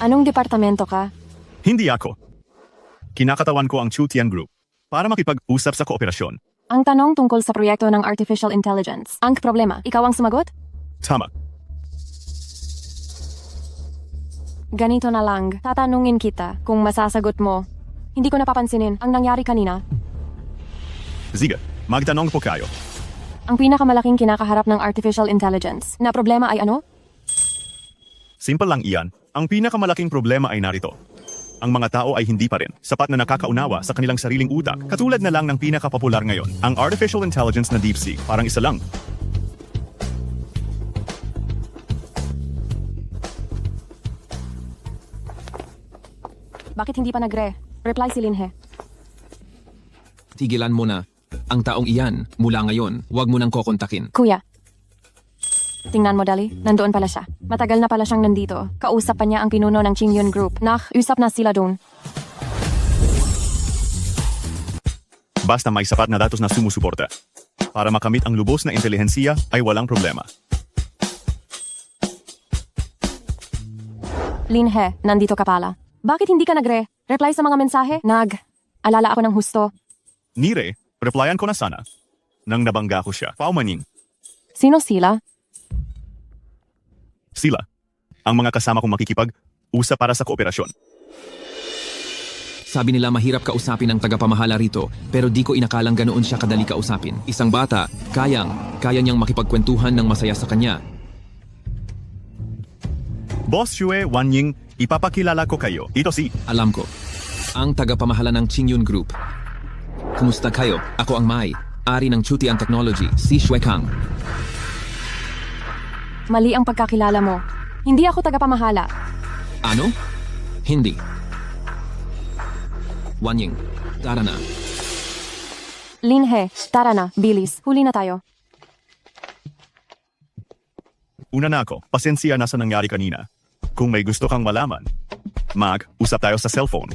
Anong departamento ka? Hindi ako. Kinakatawan ko ang Chutian Group para makipag-usap sa kooperasyon. Ang tanong tungkol sa proyekto ng Artificial Intelligence. Ang problema, ikaw ang sumagot? Tama. Ganito na lang, tatanungin kita kung masasagot mo. Hindi ko napapansinin ang nangyari kanina. Sige, magtanong po kayo. Ang pinakamalaking kinakaharap ng Artificial Intelligence na problema ay ano? Simple lang iyan. Ang pinakamalaking problema ay narito. Ang mga tao ay hindi pa rin sapat na nakakaunawa sa kanilang sariling utak. Katulad na lang ng pinakapopular ngayon, ang artificial intelligence na DeepSeek. Parang isa lang. Bakit hindi pa nagre-reply si Linhe? Tigilan mo na. Ang taong iyan, mula ngayon, huwag mo nang kokontakin. Kuya. Tingnan mo, Dali. Nandoon pala siya. Matagal na pala siyang nandito. Kausap pa niya ang pinuno ng Qingyun Group. Usap na sila doon. Basta may sapat na datos na sumusuporta. Para makamit ang lubos na intelihensiya ay walang problema. Linhe, nandito ka pala. Bakit hindi ka nagre-reply sa mga mensahe? Alala ako ng husto. Nire, replyan ko na sana. Nang nabangga ko siya. Paumaning. Sino sila? Sila. Ang mga kasama kong makikipag-usap para sa kooperasyon. Sabi nila mahirap kausapin ang tagapamahala rito, pero di ko inakalang ganoon siya kadali kausapin. Isang bata, kaya niyang makipagkwentuhan ng masaya sa kanya. Boss Xue Wanying, ipapakilala ko kayo. Ito si... Alam ko, ang tagapamahala ng Qingyun Group. Kumusta kayo? Ako ang Mai, ari ng Chutian Technology, si Xue Kang. Mali ang pagkakilala mo. Hindi ako tagapamahala. Ano? Hindi. Wanying, tara na. Linhe, tara na, bilis. Huli na tayo. Una na ako, pasensya na sa nangyari kanina. Kung may gusto kang malaman, mag-usap tayo sa cellphone.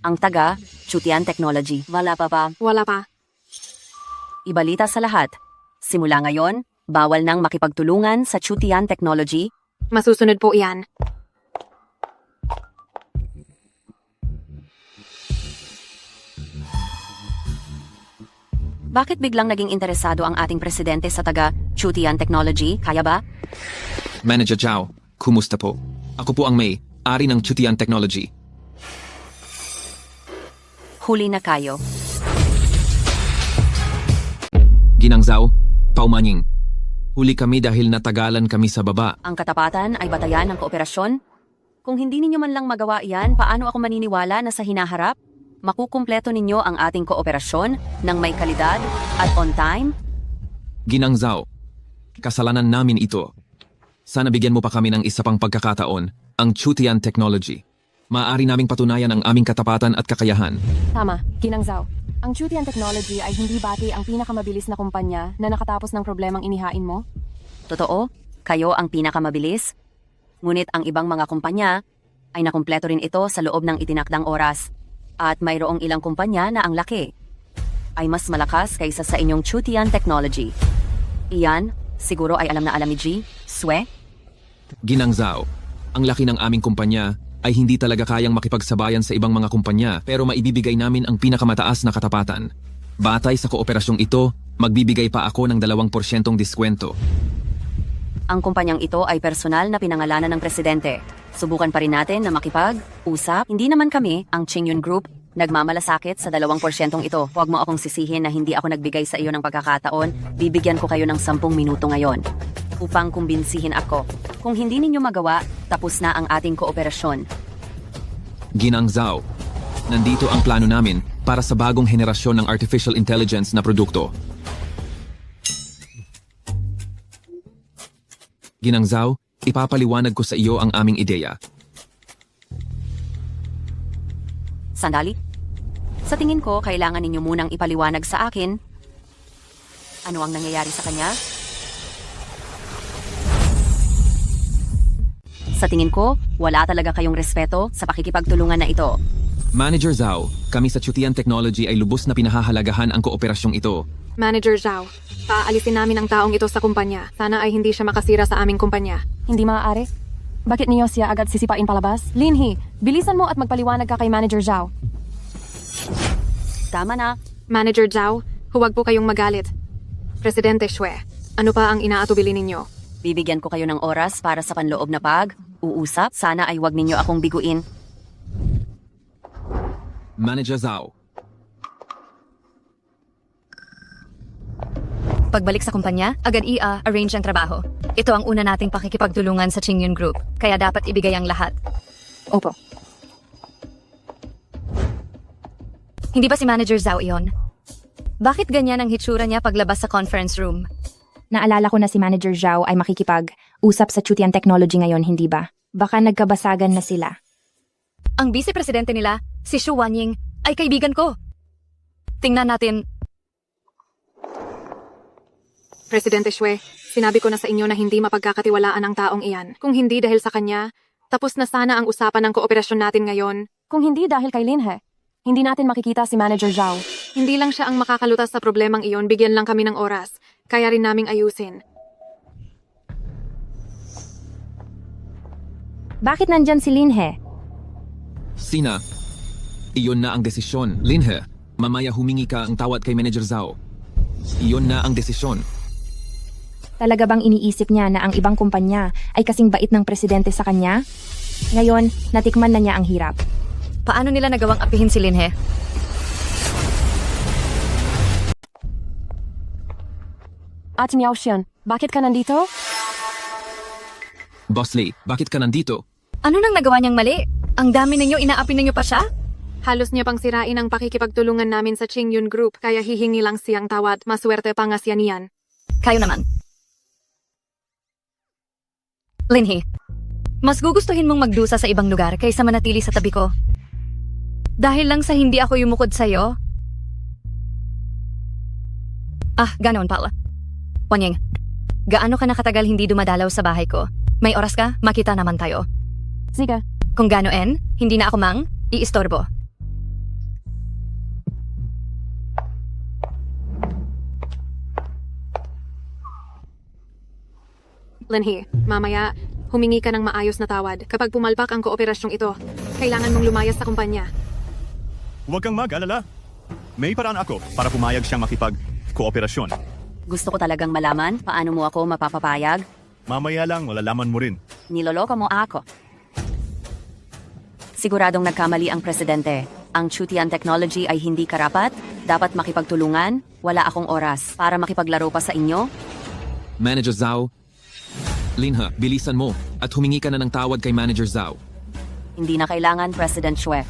Ang taga, Chutian Technology. Wala pa ba? Wala pa. Ibalita sa lahat. Simula ngayon, bawal nang makipagtulungan sa Chutian Technology. Masusunod po iyan. Bakit biglang naging interesado ang ating presidente sa taga Chutian Technology? Kaya ba? Manager Zhao, kumusta po? Ako po ang May, ari ng Chutian Technology. Huli na kayo. Ginang Zhao, Paumanying. Huli kami dahil natagalan kami sa baba. Ang katapatan ay batayan ng kooperasyon? Kung hindi ninyo man lang magawa iyan, paano ako maniniwala na sa hinaharap? Makukumpleto ninyo ang ating kooperasyon ng may kalidad at on time? Ginang Zhao, kasalanan namin ito. Sana bigyan mo pa kami ng isa pang pagkakataon, ang Chutian Technology. Maaari naming patunayan ang aming katapatan at kakayahan. Tama, Ginang Zhao. Ang Chutian Technology ay hindi bati ang pinakamabilis na kumpanya na nakatapos ng problemang inihain mo? Totoo, kayo ang pinakamabilis. Ngunit ang ibang mga kumpanya ay nakumpleto rin ito sa loob ng itinakdang oras. At mayroong ilang kumpanya na ang laki ay mas malakas kaysa sa inyong Chutian Technology. Iyan, siguro ay alam na alam ni G, Xue. Ginang Zhao, ang laki ng aming kumpanya ay hindi talaga kayang makipagsabayan sa ibang mga kumpanya pero maibibigay namin ang pinakamataas na katapatan. Batay sa kooperasyong ito, magbibigay pa ako ng 2% diskwento. Ang kumpanyang ito ay personal na pinangalanan ng presidente. Subukan pa rin natin na makipag-usap. Hindi naman kami, ang Qingyun Group, nagmamalasakit sa 2% ito. Huwag mo akong sisihin na hindi ako nagbigay sa iyo ng pagkakataon. Bibigyan ko kayo ng 10 minuto ngayon upang kumbinsihin ako. Kung hindi ninyo magawa, tapos na ang ating kooperasyon. Ginang Zhao, nandito ang plano namin para sa bagong henerasyon ng artificial intelligence na produkto. Ginang Zhao, ipapaliwanag ko sa iyo ang aming ideya. Sandali. Sa tingin ko, kailangan ninyo munang ipaliwanag sa akin ano ang nangyayari sa kanya. Sa tingin ko, wala talaga kayong respeto sa pakikipagtulungan na ito. Manager Zhao, kami sa Chutian Technology ay lubos na pinahahalagahan ang kooperasyong ito. Manager Zhao, paalisin namin ang taong ito sa kumpanya. Sana ay hindi siya makasira sa aming kumpanya. Hindi maaari? Bakit niyo siya agad sisipain palabas? Linhi, bilisan mo at magpaliwanag ka kay Manager Zhao. Tama na. Manager Zhao, huwag po kayong magalit. Presidente Xue, ano pa ang inaatubili ninyo? Bibigyan ko kayo ng oras para sa panloob na pag-uusap. Sana ay wag ninyo akong biguin. Manager Zhao, Pagbalik sa kumpanya, agad i-arrange ang trabaho. Ito ang una nating pakikipagtulungan sa Qingyun Group, kaya dapat ibigay ang lahat. Opo. Hindi ba si Manager Zhao iyon? Bakit ganyan ang hitsura niya paglabas sa conference room? Naalala ko na si Manager Zhao ay makikipag-usap sa Chutian Technology ngayon, hindi ba? Baka nagkabasagan na sila. Ang vice-presidente nila, si Xu Wanying, ay kaibigan ko. Tingnan natin. Presidente Xue, sinabi ko na sa inyo na hindi mapagkakatiwalaan ang taong iyan. Kung hindi dahil sa kanya, tapos na sana ang usapan ng kooperasyon natin ngayon. Kung hindi dahil kay Linhe, hindi natin makikita si Manager Zhao. Hindi lang siya ang makakalutas sa problemang iyon, bigyan lang kami ng oras. Kaya rin naming ayusin. Bakit nandyan si Linhe? Sina, iyon na ang desisyon. Linhe, mamaya humingi ka ang tawad kay Manager Zhao. Iyon na ang desisyon. Talaga bang iniisip niya na ang ibang kumpanya ay kasing bait ng presidente sa kanya? Ngayon, natikman na niya ang hirap. Paano nila nagawang apihin si Linhe? At Miao Xian, bakit ka nandito? Boss Lee, bakit ka nandito? Ano nang nagawa niyang mali? Ang dami ninyo, inaapi ninyo pa siya? Halos niya pang sirain ang pakikipagtulungan namin sa Qingyun Group, kaya hihingi lang siyang tawad. Maswerte pa nga siya niyan. Kayo naman. Linhe, mas gugustuhin mong magdusa sa ibang lugar kaysa manatili sa tabi ko. Dahil lang sa hindi ako yumukod sa'yo? Ganoon pala. Wanying, gaano ka nakatagal hindi dumadalaw sa bahay ko? May oras ka? Makita naman tayo. Sige. Kung ganoon, hindi na ako iistorbo. Linhe, mamaya, humingi ka ng maayos na tawad. Kapag pumalpak ang kooperasyong ito, kailangan mong lumayas sa kumpanya. Huwag kang mag-alala. May paraan ako para pumayag siyang makipag-kooperasyon. Gusto ko talagang malaman paano mo ako mapapapayag. Mamaya lang, malalaman mo rin. Niloloko mo ako. Siguradong nagkamali ang presidente. Ang Chutian Technology ay hindi karapat. Dapat makipagtulungan. Wala akong oras para makipaglaro pa sa inyo. Manager Zhao, Linha, bilisan mo at humingi ka na ng tawad kay Manager Zhao. Hindi na kailangan, President Xue.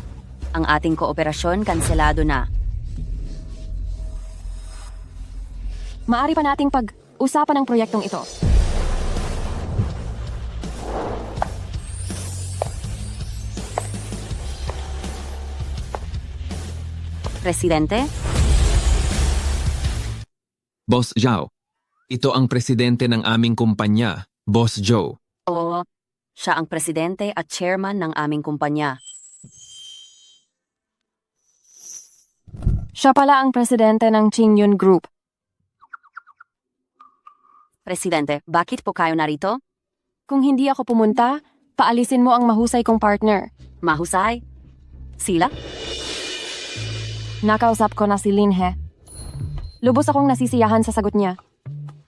Ang ating kooperasyon kanselado na. Maari pa nating pag-usapan ang proyektong ito. Presidente? Boss Zhao, ito ang presidente ng aming kumpanya, Boss Joe. Oo, siya ang presidente at chairman ng aming kumpanya. Siya pala ang presidente ng Qingyun Group. Presidente, bakit po kayo narito? Kung hindi ako pumunta, paalisin mo ang mahusay kong partner. Mahusay? Sila? Nakausap ko na si Linhe. Lubos akong nasisiyahan sa sagot niya.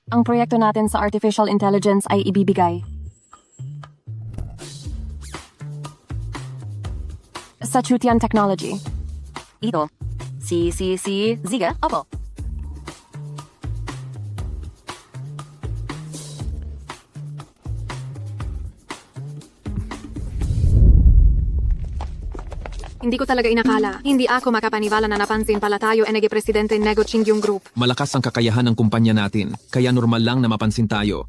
Ang proyekto natin sa artificial intelligence ay ibibigay sa Chutian Technology. Ito. Ziga? Opo. Hindi ko talaga inakala. Hindi ako makapaniwala na napansin pala tayo enegi presidente nego Qingyun Group. Malakas ang kakayahan ng kumpanya natin, kaya normal lang na mapansin tayo.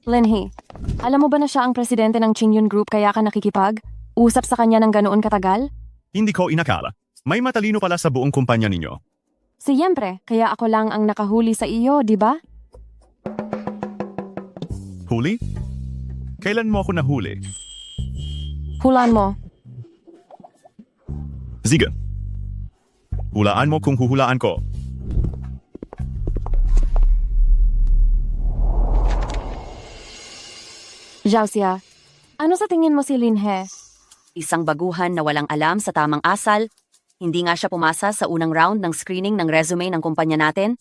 Linhe, alam mo ba na siya ang presidente ng Qingyun Group kaya ka nakikipag-usap sa kanya ng ganoon katagal? Hindi ko inakala. May matalino pala sa buong kumpanya ninyo. Siyempre, kaya ako lang ang nakahuli sa iyo, di ba? Huli? Kailan mo ako nahuli? Hulaan mo. Sige. Hulaan mo kung huhulaan ko. Jausia, ano sa tingin mo si Linhe? Isang baguhan na walang alam sa tamang asal. Hindi nga siya pumasa sa unang round ng screening ng resume ng kumpanya natin.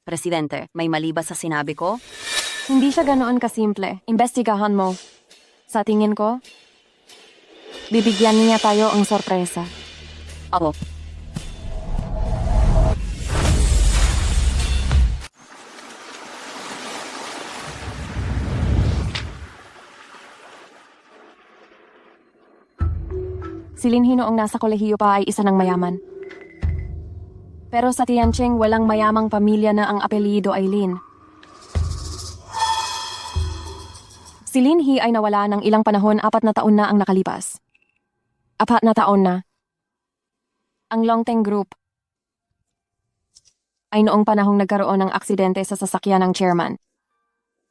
Presidente, may mali ba sa sinabi ko? Hindi siya ganoon kasimple. Imbestigahan mo. Sa tingin ko, bibigyan niya tayo ang sorpresa. Ako. Si Linhe noong nasa kolehiyo pa ay isa ng mayaman. Pero sa Tiancheng, walang mayamang pamilya na ang apelyido ay Lin. Si Linhe ay nawala ng ilang panahon, 4 na taon na ang nakalipas. 4 na taon na. Ang Longteng Group ay noong panahong nagkaroon ng aksidente sa sasakyan ng chairman.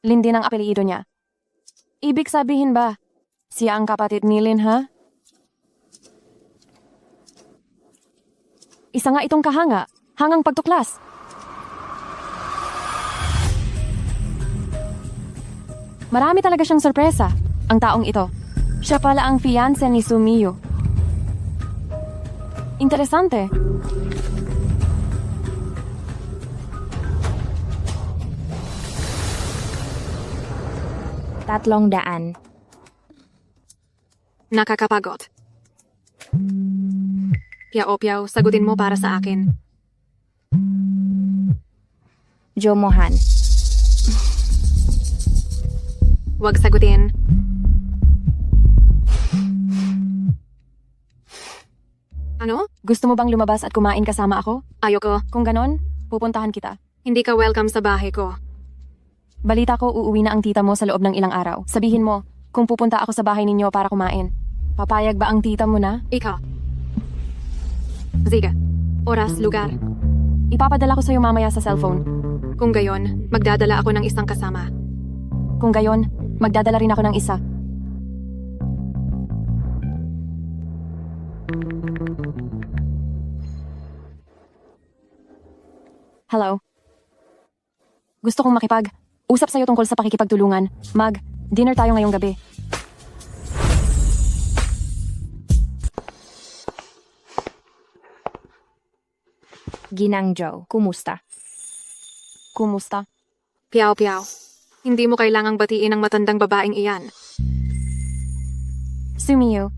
Lin din ang apelyido niya. Ibig sabihin ba, siya ang kapatid ni Lin, ha? Isa nga itong kahanga, hangang pagtuklas. Marami talaga siyang sorpresa, ang taong ito. Siya pala ang fiancé ni Sumiyo. Interesante. $300. Nakakapagod. Piao-piao, sagutin mo para sa akin. Jo Mohan. Huwag sagutin. Ano? Gusto mo bang lumabas at kumain kasama ako? Ayoko. Kung ganon, pupuntahan kita. Hindi ka welcome sa bahay ko. Balita ko uuwi na ang tita mo sa loob ng ilang araw. Sabihin mo, kung pupunta ako sa bahay ninyo para kumain. Papayag ba ang tita mo na? Ikaw. Sige. Oras, lugar. Ipapadala ko sa'yo mamaya sa cellphone. Kung gayon, magdadala ako ng isang kasama. Kung gayon, magdadala rin ako ng isa. Hello. Gusto kong usap sa'yo tungkol sa pakikipagtulungan. Dinner tayo ngayong gabi. Ginang Joe, kumusta? Kumusta? Piao-piao. Hindi mo kailangang batiin ang matandang babaeng iyan. Sumiyo,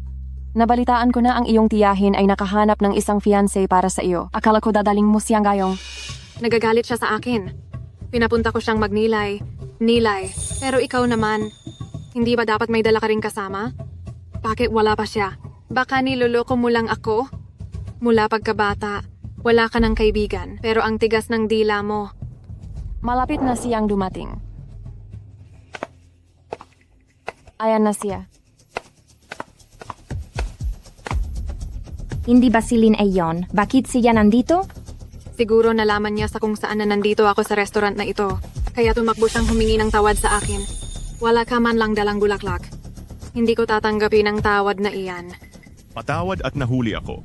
nabalitaan ko na ang iyong tiyahin ay nakahanap ng isang fiancé para sa iyo. Akala ko dadaling mo siyang gayong. Nagagalit siya sa akin. Pinapunta ko siyang magnilay. Nilay. Pero ikaw naman, hindi ba dapat may dala ka ring kasama? Bakit wala pa siya? Baka niloloko mo lang ako? Mula pagkabata, wala ka ng kaibigan, pero ang tigas ng dila mo. Malapit na siyang dumating. Ayan na siya. Hindi ba si Lin ay yon? Bakit siya nandito? Siguro nalaman niya sa kung saan na nandito ako sa restaurant na ito. Kaya tumakbo siyang humingi ng tawad sa akin. Wala ka man lang dalang bulaklak. Hindi ko tatanggapin ang tawad na iyan. Patawad at nahuli ako.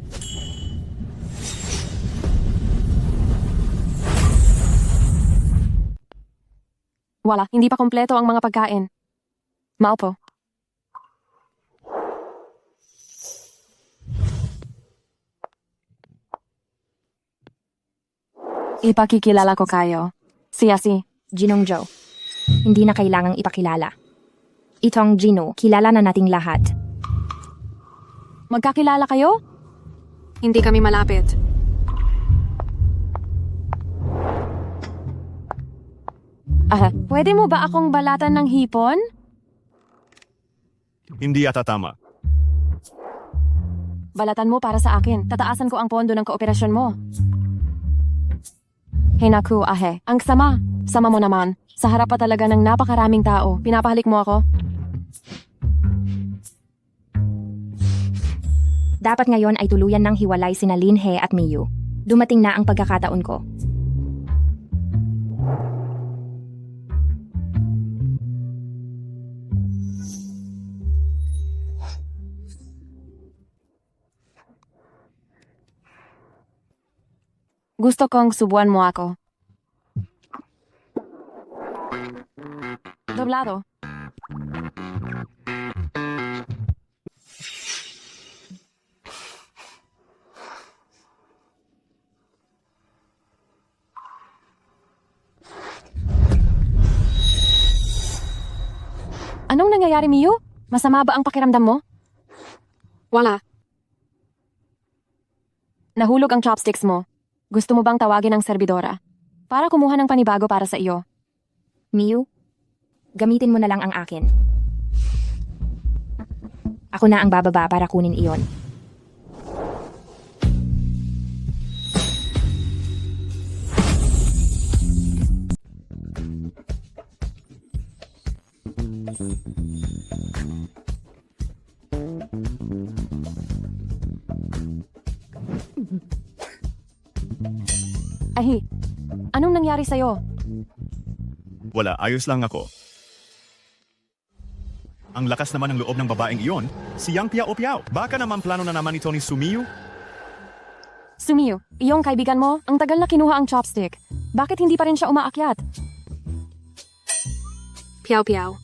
Wala, hindi pa kompleto ang mga pagkain. Maupo. Ipakikilala ko kayo. Siya si Ginong Joe. Hindi na kailangang ipakilala. Itong Gino, kilala na nating lahat. Magkakilala kayo? Hindi kami malapit. Pwede mo ba akong balatan ng hipon? Hindi yata tama. Balatan mo para sa akin. Tataasan ko ang pondo ng kooperasyon mo. Hinaku, ang sama. Sama mo naman. Sa harap pa talaga ng napakaraming tao. Pinapahalik mo ako? Dapat ngayon ay tuluyan ng hiwalay sina Linhe at Miyu. Dumating na ang pagkakataon ko. Gusto kong subuan mo ako. Doblado. Anong nangyayari, Miyu? Masama ba ang pakiramdam mo? Wala. Nahulog ang chopsticks mo. Gusto mo bang tawagin ang serbidora? Para kumuha ng panibago para sa iyo. Miyu, gamitin mo na lang ang akin. Ako na ang bababa para kunin iyon. Ahi, anong nangyari sa'yo? Wala, ayos lang ako. Ang lakas naman ng loob ng babaeng iyon, si Yang Piao Piao. Baka naman plano na naman ito ni Sumiyu? Sumiyu, iyong kaibigan mo, ang tagal na kinuha ang chopstick. Bakit hindi pa rin siya umaakyat? Piao Piao.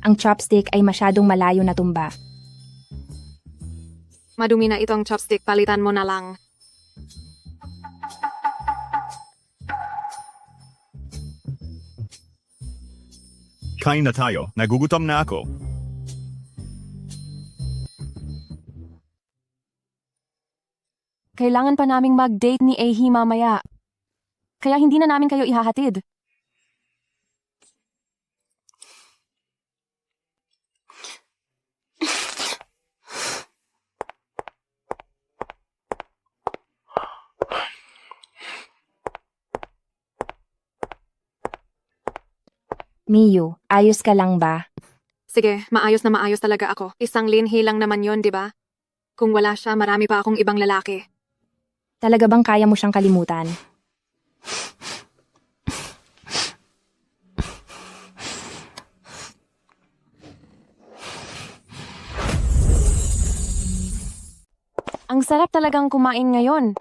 Ang chopstick ay masyadong malayo na tumba. Madumi na itong chopstick, palitan mo na lang. Kain na tayo, nagugutom na ako. Kailangan pa naming mag-date ni Ahi mamaya. Kaya hindi na namin kayo ihahatid. Miyu, ayos ka lang ba? Sige, maayos na maayos talaga ako. Isang linhi lang naman yon, di ba? Kung wala siya, marami pa akong ibang lalaki. Talaga bang kaya mo siyang kalimutan? Ang sarap talagang kumain ngayon.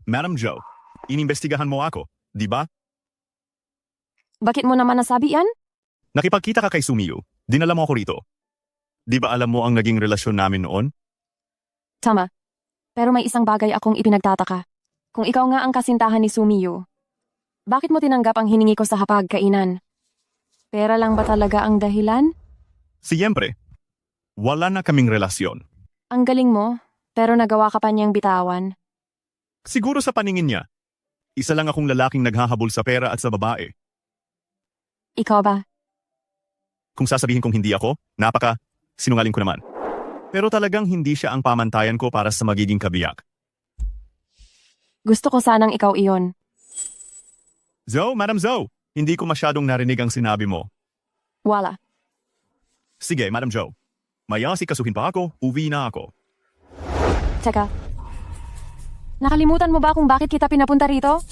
Madam Joe, inimbestigahan mo ako, di ba? Bakit mo naman nasabi yan? Nakipagkita ka kay Sumiyu, dinala mo ako rito. Di ba alam mo ang naging relasyon namin noon? Tama. Pero may isang bagay akong ipinagtataka. Kung ikaw nga ang kasintahan ni Sumiyu, bakit mo tinanggap ang hiningi ko sa hapagkainan? Pera lang ba talaga ang dahilan? Siyempre, wala na kaming relasyon. Ang galing mo, pero nagawa ka pa niyang bitawan. Siguro sa paningin niya, isa lang akong lalaking naghahabol sa pera at sa babae. Ikaw ba? Kung sasabihin kong hindi ako, sinungaling ko naman. Pero talagang hindi siya ang pamantayan ko para sa magiging kabiyak. Gusto ko sanang ikaw iyon. Zoe, Madam Zoe, hindi ko masyadong narinig ang sinabi mo. Wala. Sige, Madam Joe. Maya sikasuhin pa ako, uwi na ako. Teka. Nakalimutan mo ba kung bakit kita pinapunta rito?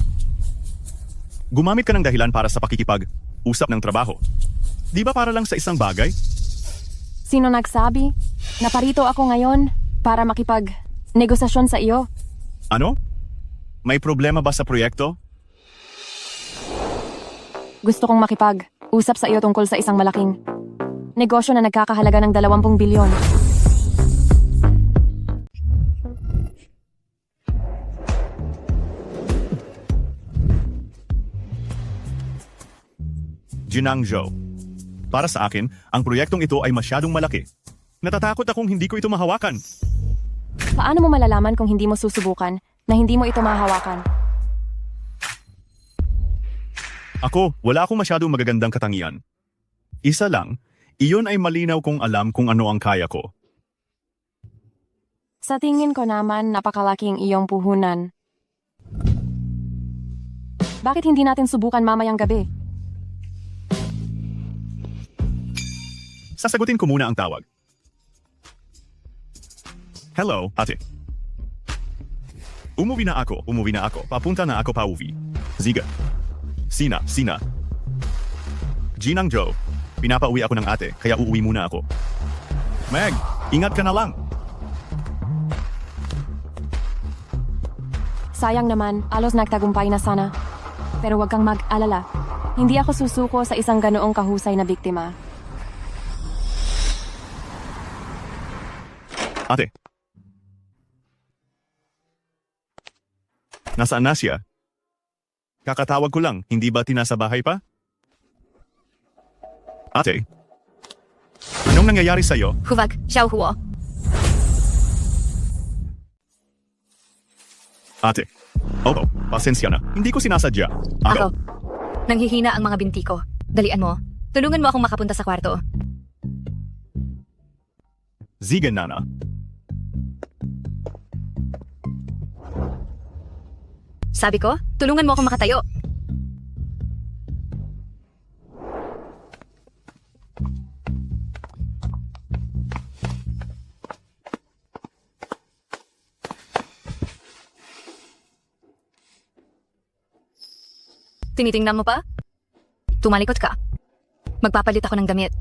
Gumamit ka ng dahilan para sa pakikipag-usap ng trabaho. Di ba para lang sa isang bagay? Sino nagsabi? Naparito ako ngayon para makipag-negosasyon sa iyo. Ano? May problema ba sa proyekto? Gusto kong makipag-usap sa iyo tungkol sa isang malaking negosyo na nagkakahalaga ng 20 bilyon. Jinang Joe. Para sa akin, ang proyektong ito ay masyadong malaki. Natatakot akong hindi ko ito mahawakan. Paano mo malalaman kung hindi mo susubukan na hindi mo ito mahawakan? Ako, wala akong masyadong magagandang katangian. Isa lang, iyon ay malinaw kung alam kung ano ang kaya ko. Sa tingin ko naman, napakalaking iyong puhunan. Bakit hindi natin subukan mamayang gabi? Sasagutin ko muna ang tawag. Hello, ate. Umuwi na ako. Papunta na ako pa uwi. Ziga. Sina. Jinang Joe. Pinapauwi ako ng ate, kaya uuwi muna ako. Meg, ingat ka na lang. Sayang naman, alos nagtagumpay na sana. Pero huwag kang mag-alala. Hindi ako susuko sa isang ganoong kahusay na biktima. Ate. Nasaan na siya? Kakatawag ko lang, hindi ba tinasa bahay pa? Ate. Anong nangyayari sa'yo? Huwag, xiao huo. Ate. Oo, pasensya na. Hindi ko sinasadya. Ako. Nanghihina ang mga binti ko. Dalian mo. Tulungan mo akong makapunta sa kwarto. Zigan, Nana. Sabi ko, tulungan mo akong makatayo. Tinitingnan mo pa? Tumalikot ka. Magpapalit ako ng damit.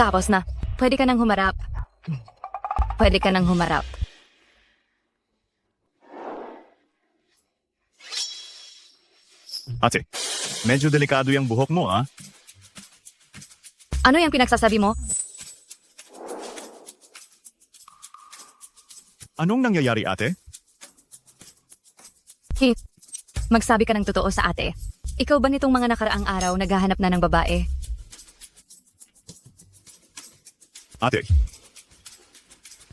Tapos na. Pwede ka nang humarap. Pwede ka nang humarap. Ate, medyo delikado yung buhok mo, ah. Ano yung pinagsasabi mo? Anong nangyayari, ate? Magsabi ka ng totoo sa ate. Ikaw ba nitong mga nakaraang araw naghahanap na ng babae? Ate.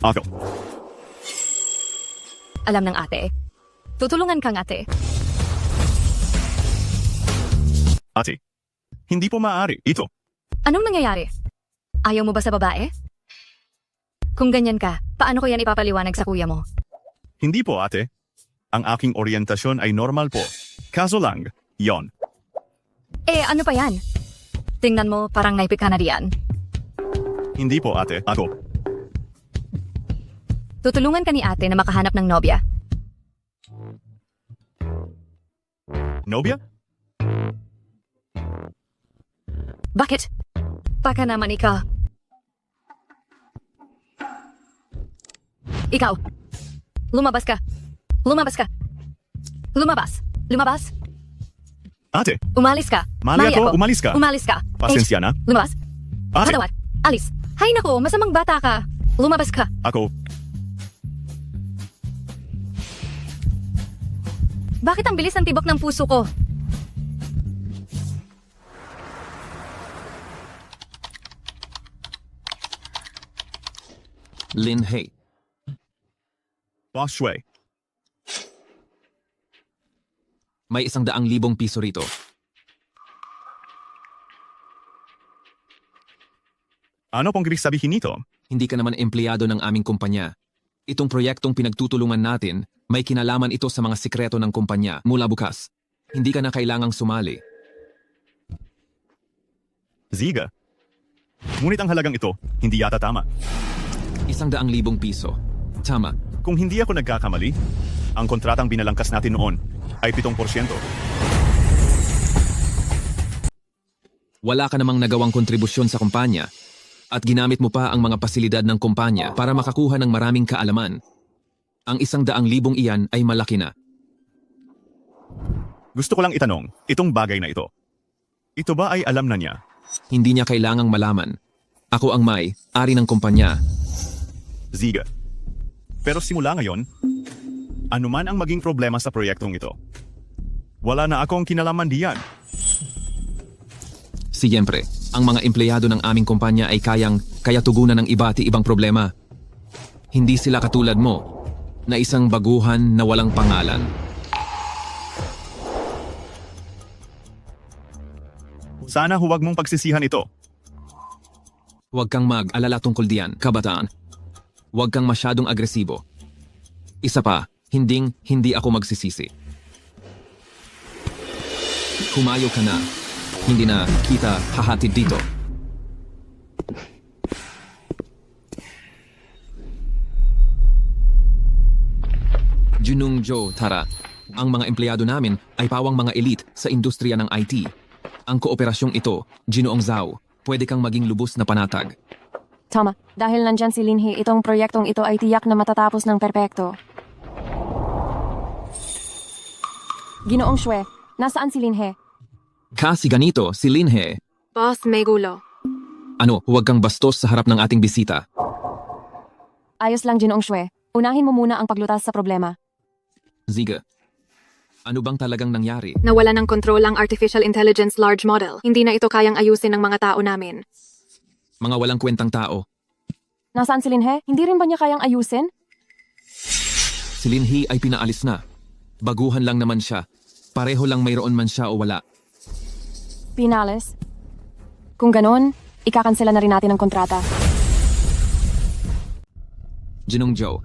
Ako. Alam ng ate. Tutulungan kang ate. Ate. Hindi po maaari. Ito. Anong nangyayari? Ayaw mo ba sa babae? Kung ganyan ka, paano ko yan ipapaliwanag sa kuya mo? Hindi po, ate. Ang aking orientasyon ay normal po. Kaso lang, yon. Ano pa yan? Tingnan mo, parang naipik ka na riyan. Hindi po, ate. Ako. Tutulungan ka ni ate na makahanap ng nobya. Nobya? Bakit? Baka naman ikaw. Ikaw. Lumabas ka. Lumabas ka. Lumabas. Lumabas. Ate. Umalis ka. Mali ako. Umalis ka. Umalis ka. Pasensya na. Lumabas. Ate. Katawat. Alis. Hay nako, masamang bata ka. Lumabas ka. Ako. Bakit ang bilis ng tibok ng puso ko? Lin Hei. Boss Shui. May 100,000 piso rito. Ano pong ibig sabihin nito? Hindi ka naman empleyado ng aming kumpanya. Itong proyektong pinagtutulungan natin, may kinalaman ito sa mga sikreto ng kumpanya mula bukas. Hindi ka na kailangang sumali. Ziga. Ngunit ang halagang ito, hindi yata tama. 100,000 piso. Tama. Kung hindi ako nagkakamali, ang kontratang binalangkas natin noon ay 7%. Wala ka namang nagawang kontribusyon sa kumpanya at ginamit mo pa ang mga pasilidad ng kumpanya para makakuha ng maraming kaalaman. Ang 100,000 iyan ay malaki na. Gusto ko lang itanong, itong bagay na ito. Ito ba ay alam na niya? Hindi niya kailangang malaman. Ako ang may-ari ng kumpanya. Ziga. Pero simula ngayon, anuman ang maging problema sa proyektong ito, wala na akong kinalaman diyan. Siyempre, ang mga empleyado ng aming kumpanya ay kaya tugunan ng iba't ibang problema. Hindi sila katulad mo, na isang baguhan na walang pangalan. Sana huwag mong pagsisihan ito. Huwag kang mag-alala tungkol diyan, kabataan. Huwag kang masyadong agresibo. Isa pa, hindi ako magsisisi. Humayo ka na. Hindi na kita hahatid dito. Junung Jo, tara. Ang mga empleyado namin ay pawang mga elite sa industriya ng IT. Ang kooperasyong ito, Ginoong Zhao, pwede kang maging lubos na panatag. Tama, dahil nandyan si Linhe, itong proyektong ito ay tiyak na matatapos ng perpekto. Ginoong Shue, nasaan si Linhe? Kasi ganito, si Linhe. Boss, may gulo. Ano, huwag kang bastos sa harap ng ating bisita. Ayos lang, Ginoong Shue. Unahin mo muna ang paglutas sa problema. Ziga. Ano bang talagang nangyari? Nawala ng control ang Artificial Intelligence Large Model. Hindi na ito kayang ayusin ng mga tao namin. Mga walang kwentang tao. Nasaan si Linhe? Hindi rin ba niya kayang ayusin? Si Linhe ay pinaalis na. Baguhan lang naman siya. Pareho lang mayroon man siya o wala. Pinalis? Kung ganon, ikakansela na rin natin ang kontrata. Jinong Joe,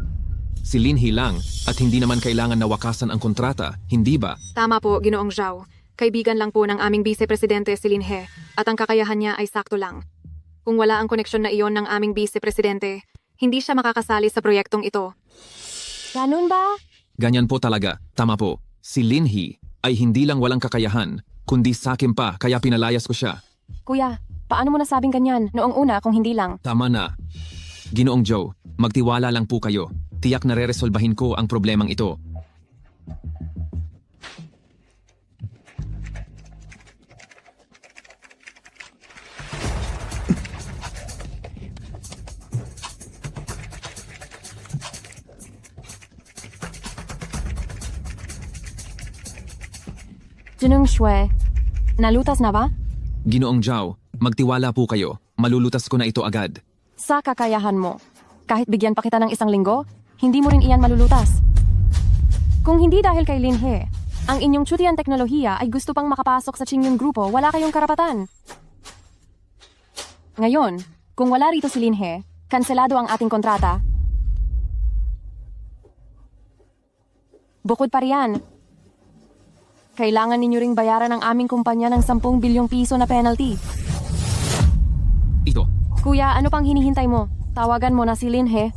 si Linhe lang at hindi naman kailangan na wakasan ang kontrata, hindi ba? Tama po, Ginoong Zhao. Kaibigan lang po ng aming vice-presidente si Linhe at ang kakayahan niya ay sakto lang. Kung wala ang koneksyon na iyon ng aming vice-presidente, hindi siya makakasali sa proyektong ito. Ganun ba? Ganyan po talaga, tama po. Si Linhe ay hindi lang walang kakayahan, kundi sakim pa kaya pinalayas ko siya. Kuya, paano mo nasabing ganyan? Noong una kung hindi lang. Tama na. Ginoong Joe, magtiwala lang po kayo. Tiyak na re-resolbahin ko ang problemang ito. Junong Shue, nalutas na ba? Ginoong Joe, magtiwala po kayo. Malulutas ko na ito agad. Sa kakayahan mo. Kahit bigyan pa kita ng 1 linggo, hindi mo rin iyan malulutas. Kung hindi dahil kay Linhe, ang inyong tiyutian teknolohiya ay gusto pang makapasok sa Qingyun Grupo, wala kayong karapatan. Ngayon, kung wala rito si Linhe, kanselado ang ating kontrata. Bukod pa riyan, kailangan ninyo ring bayaran ang aming kumpanya ng 10 bilyong piso na penalty. Ito. Kuya, ano pang hinihintay mo? Tawagan mo na si Linhe.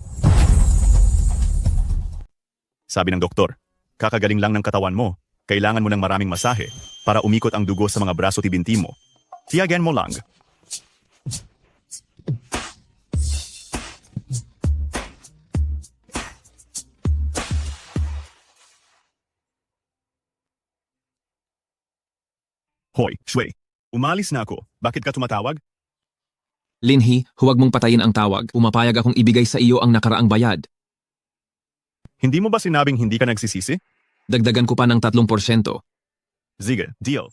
Sabi ng doktor, kakagaling lang ng katawan mo. Kailangan mo ng maraming masahe para umikot ang dugo sa mga braso at binti mo. Tiyagan mo lang. Hoy, Shui. Umalis na ako. Bakit ka tumatawag? Linhe, huwag mong patayin ang tawag. Umapayag akong ibigay sa iyo ang nakaraang bayad. Hindi mo ba sinabing hindi ka nagsisisi? Dagdagan ko pa ng 3%. Sige, deal.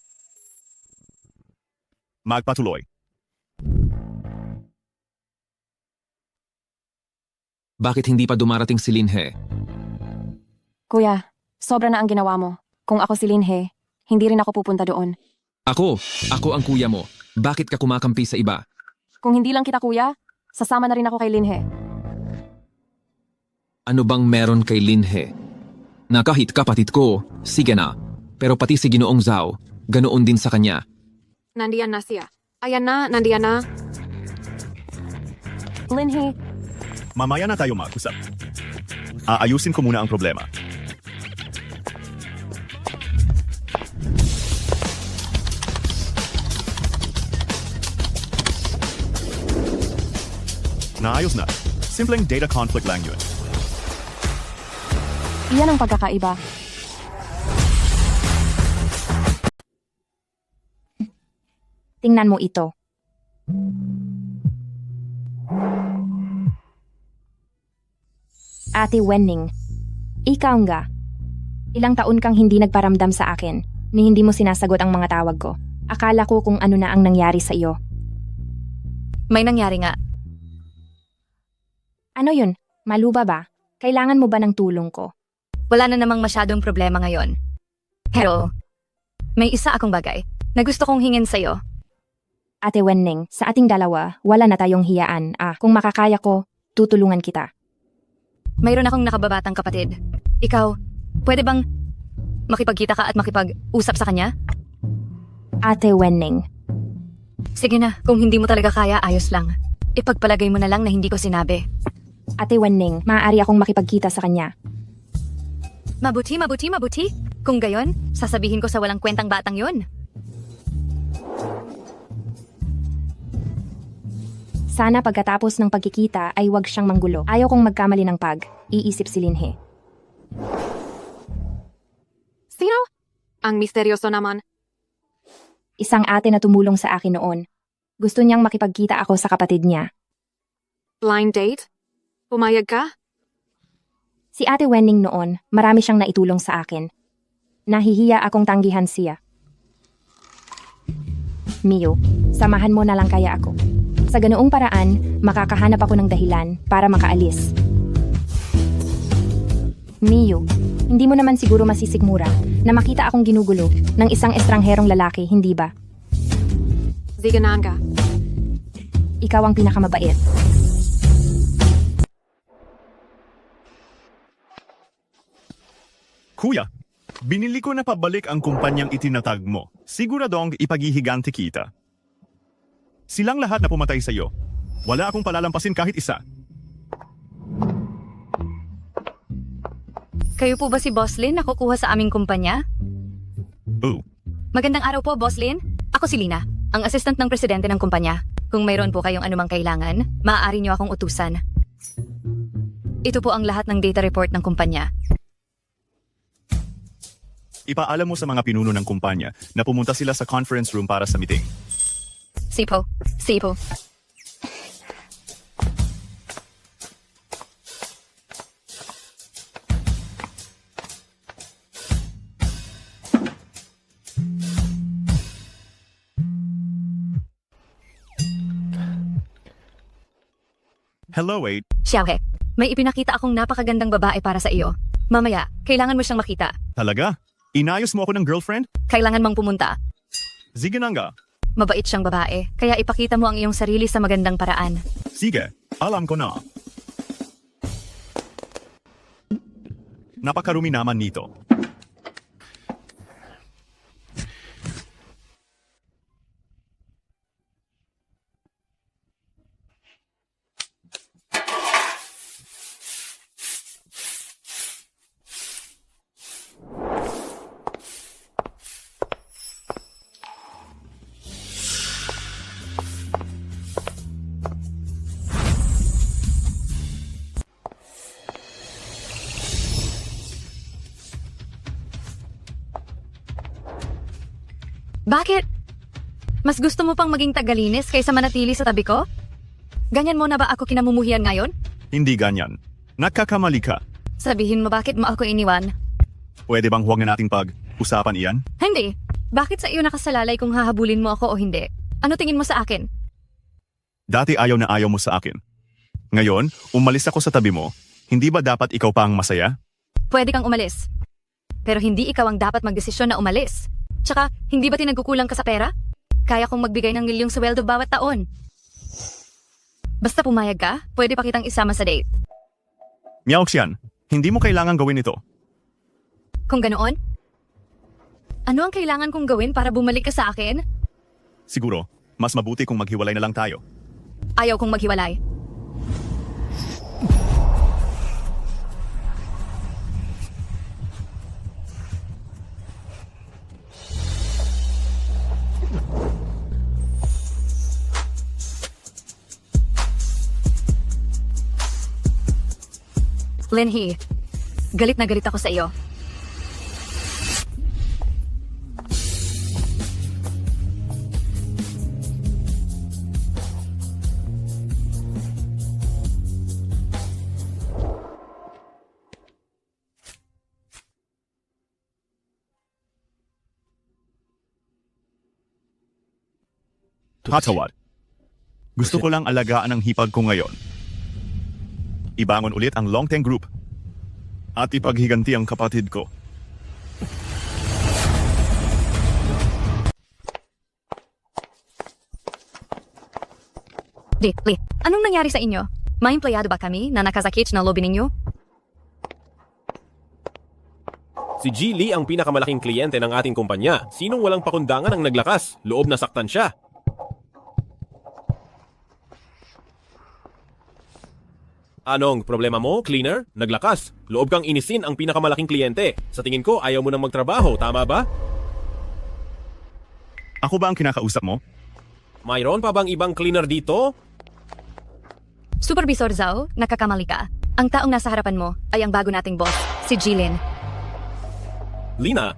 Magpatuloy. Bakit hindi pa dumarating si Linhe? Kuya, sobra na ang ginawa mo. Kung ako si Linhe, hindi rin ako pupunta doon. Ako ang kuya mo. Bakit ka kumakampi sa iba? Kung hindi lang kita kuya, sasama na rin ako kay Linhe. Ano bang meron kay Linhe? Na kahit kapatid ko, sige na. Pero pati si Ginoong Zhao, ganoon din sa kanya. Nandiyan na siya. Ayan na, nandiyan na. Linhe, Mamaya na tayo mag-usap. Aayusin ko muna ang problema. Naayos na. Simpleng data conflict lang yun. iyan ang pagkakaiba. Tingnan mo ito. Ate Wenning, ikaw nga. Ilang taon kang hindi nagparamdam sa akin, ni hindi mo sinasagot ang mga tawag ko. Akala ko kung ano na ang nangyari sa iyo. May nangyari nga. Ano yun? Maluba ba? Kailangan mo ba ng tulong ko? Wala na namang masyadong problema ngayon. Pero, may isa akong bagay na gusto kong hingin sa'yo. Ate Wenning, sa ating dalawa, wala na tayong hiyaan. Kung makakaya ko, tutulungan kita. Mayroon akong nakababatang kapatid. Ikaw, pwede bang makipagkita ka at makipag-usap sa kanya? Ate Wenning, Sige na, kung hindi mo talaga kaya, ayos lang. Ipagpalagay mo na lang na hindi ko sinabi. Ate Wenning, maaari akong makipagkita sa kanya. Mabuti. Kung gayon, sasabihin ko sa walang kwentang batang yon. Sana pagkatapos ng pagkikita ay wag siyang manggulo. Ayaw kong magkamali ng iisip si Linhe. Sino? Ang misteryoso naman. Isang ate na tumulong sa akin noon. Gusto niyang makipagkita ako sa kapatid niya. Blind date? Pumayag ka? Si Ate Wenning noon, marami siyang naitulong sa akin. Nahihiya akong tanggihan siya. Mio, samahan mo na lang kaya ako. Sa ganoong paraan, makakahanap ako ng dahilan para makaalis. Mio, hindi mo naman siguro masisigmura na makita akong ginugulo ng isang estrangherong lalaki, hindi ba? Zigananga. Ikaw ang pinakamabait. Kuya, binili ko na pabalik ang kumpanyang itinatag mo. Siguradong ipaghihiganti kita. Silang lahat na pumatay sa iyo. Wala akong palalampasin kahit isa. Kayo po ba si Boss Lin na kukuha sa aming kumpanya? Oh, Magandang araw po, Boss Lin. Ako si Lina, ang assistant ng presidente ng kumpanya. Kung mayroon po kayong anumang kailangan, maaari niyo akong utusan. Ito po ang lahat ng data report ng kumpanya. ipaalam mo sa mga pinuno ng kumpanya na pumunta sila sa conference room para sa meeting. Sipo. Hello, Wade. Xiaohe, may ipinakita akong napakagandang babae para sa iyo. Mamaya, kailangan mo siyang makita. Talaga? Inayos mo ako ng girlfriend? Kailangan mong pumunta. Sige na nga. Mabait siyang babae, kaya ipakita mo ang iyong sarili sa magandang paraan. Sige, alam ko na. Napakarumi naman nito. Bakit? Mas gusto mo pang maging tagalinis kaysa manatili sa tabi ko? Ganyan mo na ba ako kinamumuhian ngayon? Hindi ganyan. Nagkakamali ka. Sabihin mo bakit mo ako iniwan? Pwede bang huwag na nating pag-usapan iyan? Hindi. Bakit sa iyo nakasalalay kung hahabulin mo ako o hindi? Ano tingin mo sa akin? Dati ayaw na ayaw mo sa akin. Ngayon, umalis ako sa tabi mo. Hindi ba dapat ikaw pa ang masaya? Pwede kang umalis. Pero hindi ikaw ang dapat magdesisyon na umalis. Tsaka, hindi ba tinagkukulang ka sa pera? Kaya kong magbigay ng milyong sweldo bawat taon. Basta pumayag ka, pwede pa kitang isama sa date. Miaoxian, hindi mo kailangan gawin ito. Kung ganoon? Ano ang kailangan kong gawin para bumalik ka sa akin? Siguro, mas mabuti kung maghiwalay na lang tayo. Ayaw kong maghiwalay. Linhe, galit na galit ako sa iyo. Hatawad. Gusto ko lang alagaan ang hipag ko ngayon. Ibangon ulit ang Longteng Group at ipaghiganti ang kapatid ko. Lee, anong nangyari sa inyo? May empleyado ba kami na nakasakit na lobby ninyo? Si G. Lee ang pinakamalaking kliyente ng ating kumpanya. Sinong walang pakundangan ang naglakas? Loob na saktan siya. Anong problema mo, cleaner? Naglakas. Loob kang inisin ang pinakamalaking kliyente. Sa tingin ko, ayaw mo nang magtrabaho, tama ba? Ako ba ang kinakausap mo? Mayroon pa bang ibang cleaner dito? Supervisor Zhao, nakakamali ka. Ang taong nasa harapan mo ay ang bago nating boss, si Jilin. Lina,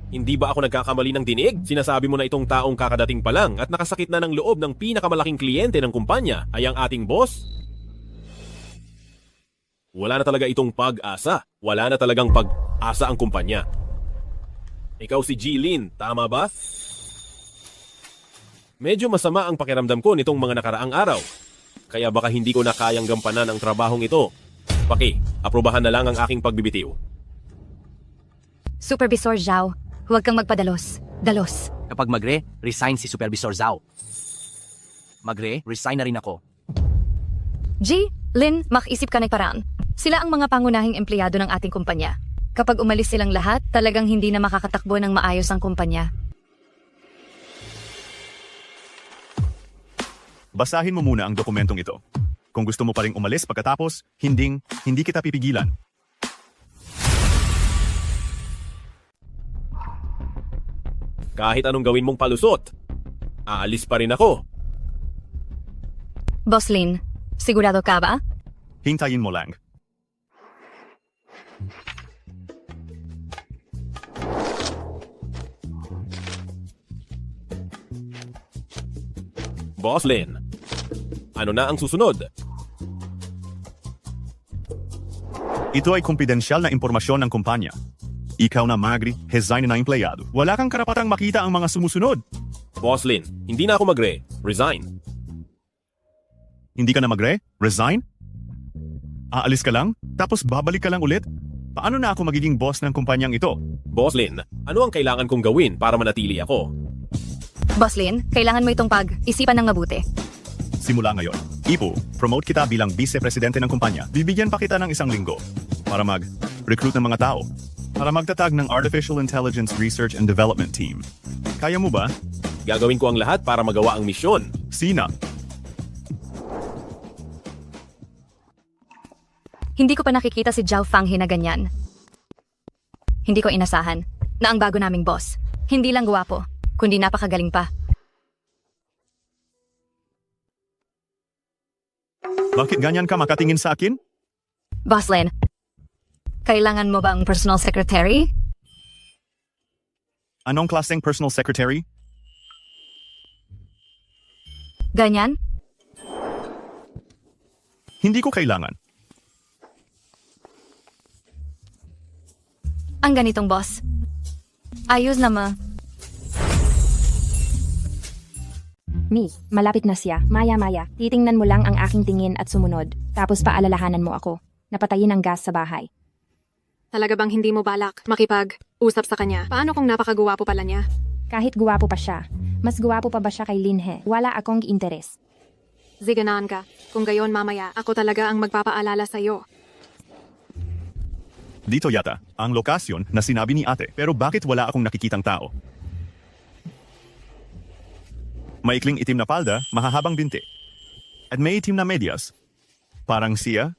hindi ba ako nagkakamali ng dinig? Sinasabi mo na itong taong kakadating pa lang at nakasakit na ng loob ng pinakamalaking kliyente ng kumpanya ay ang ating boss? Wala na talaga itong pag-asa. Wala na talagang pag-asa ang kumpanya. Ikaw si Jilin, tama ba? Medyo masama ang pakiramdam ko nitong mga nakaraang araw. Kaya baka hindi ko na kayang gampanan ang trabahong ito. Aprobahan na lang ang aking pagbibitiw. Supervisor Zhao, huwag kang magpadalos. Dalos. Kapag resign si Supervisor Zhao. Resign na rin ako. G, Lin, makisip ka ng paraan. Sila ang mga pangunahing empleyado ng ating kumpanya. Kapag umalis silang lahat, talagang hindi na makakatakbo ng maayos ang kumpanya. Basahin mo muna ang dokumentong ito. Kung gusto mo pa ring umalis pagkatapos, hindi kita pipigilan. Kahit anong gawin mong palusot, aalis pa rin ako. Boss Lin, sigurado ka ba? Hintayin mo lang. Boss Lin, ano na ang susunod? Ito ay kumpidensyal na impormasyon ng kumpanya. Ikaw na resign na empleyado. Wala kang karapatang makita ang mga sumusunod. Boss Lin, hindi na ako resign. Hindi ka na resign? Aalis ka lang, tapos babalik ka lang ulit? Paano na ako magiging boss ng kumpanyang ito? Boss Lin, ano ang kailangan kong gawin para manatili ako? Boss Lin, kailangan mo itong pag-isipan ng mabuti. Simula ngayon, promote kita bilang vice-presidente ng kumpanya. Bibigyan pa kita ng 1 linggo para mag-recruit ng mga tao. Para magtatag ng Artificial Intelligence Research and Development Team. Kaya mo ba? Gagawin ko ang lahat para magawa ang misyon. Sina? Hindi ko pa nakikita si Zhao Fanghe na ganyan. Hindi ko inasahan na ang bago naming boss, hindi lang gwapo, kundi napakagaling pa. Bakit ganyan ka makatingin sa akin? Boss Lin, kailangan mo bang personal secretary? Anong klaseng personal secretary? Ganyan? Hindi ko kailangan. Ang ganitong boss. Ayos na ma. Mi, malapit na siya. Maya-maya, titingnan mo lang ang aking tingin at sumunod. Tapos paalalahanan mo ako. Napatayin ang gas sa bahay. Talaga bang hindi mo balak makipag-usap sa kanya? Paano kung napakaguwapo pala niya? Kahit guwapo pa siya, mas guwapo pa ba siya kay Linhe? Wala akong interes. Ziganaan ka. Kung gayon mamaya, ako talaga ang magpapaalala sa iyo. Dito yata, ang lokasyon na sinabi ni ate. Pero bakit wala akong nakikitang tao? Maikling itim na palda, mahahabang binti. At may itim na medyas. Parang siya.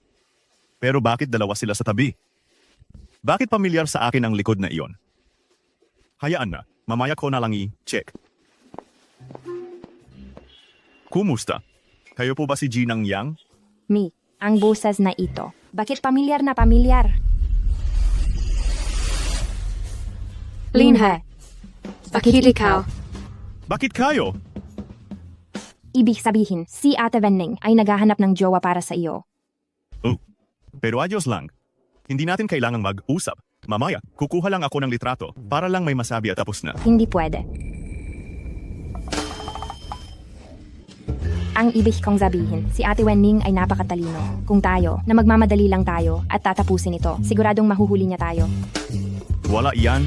Pero bakit dalawa sila sa tabi? Bakit pamilyar sa akin ang likod na iyon? Hayaan na, mamaya ko na lang i-check. Kumusta? Kayo po ba si Jinang Yang? Mi, ang busas na ito. Bakit pamilyar na pamilyar? Linhe. Bakit ikaw? Bakit kayo? Ibig sabihin, si Ate Wenning ay naghahanap ng jowa para sa iyo. Oh, pero ayos lang. Hindi natin kailangang mag-usap. Mamaya, kukuha lang ako ng litrato para lang may masabi at tapos na. Hindi pwede. Ang ibig kong sabihin, si Ate Wenning ay napakatalino. Kung tayo, na magmamadali lang tayo at tatapusin ito, siguradong mahuhuli niya tayo. Wala iyan.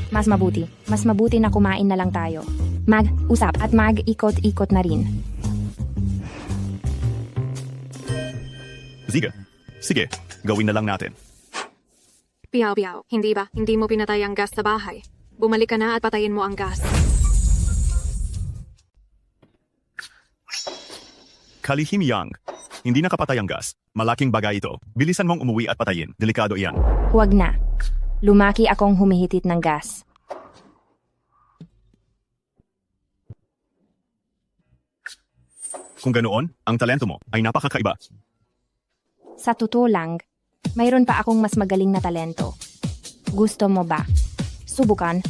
Mas mabuti na kumain na lang tayo. Mag-usap at mag-ikot-ikot na rin. Sige, gawin na lang natin. Piyaw-piyaw, hindi ba? Hindi mo pinatay ang gas sa bahay. Bumalik ka na at patayin mo ang gas. Kalihim Yang. Hindi nakapatay ang gas. Malaking bagay ito. Bilisan mong umuwi at patayin. Delikado iyan. Huwag na. Lumaki akong humihitit ng gas. Kung ganoon, ang talento mo ay napakakaiba. Sa totoo lang, mayroon pa akong mas magaling na talento. Gusto mo ba? Subukan.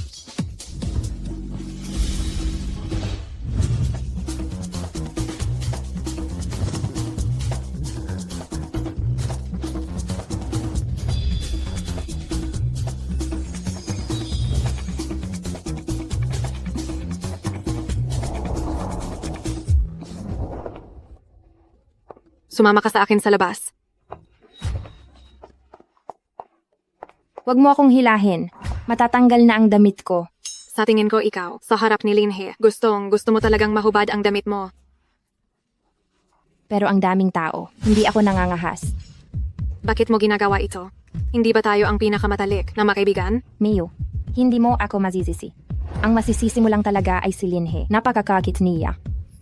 Sumama ka sa akin sa labas. Huwag mo akong hilahin. Matatanggal na ang damit ko. Sa tingin ko ikaw, sa harap ni Linhe, gusto mo talagang mahubad ang damit mo. Pero ang daming tao, hindi ako nangangahas. Bakit mo ginagawa ito? Hindi ba tayo ang pinakamatalik na makaibigan? Mio, hindi mo ako masisisi. Ang masisisi mo lang talaga ay si Linhe. Napakakakit niya.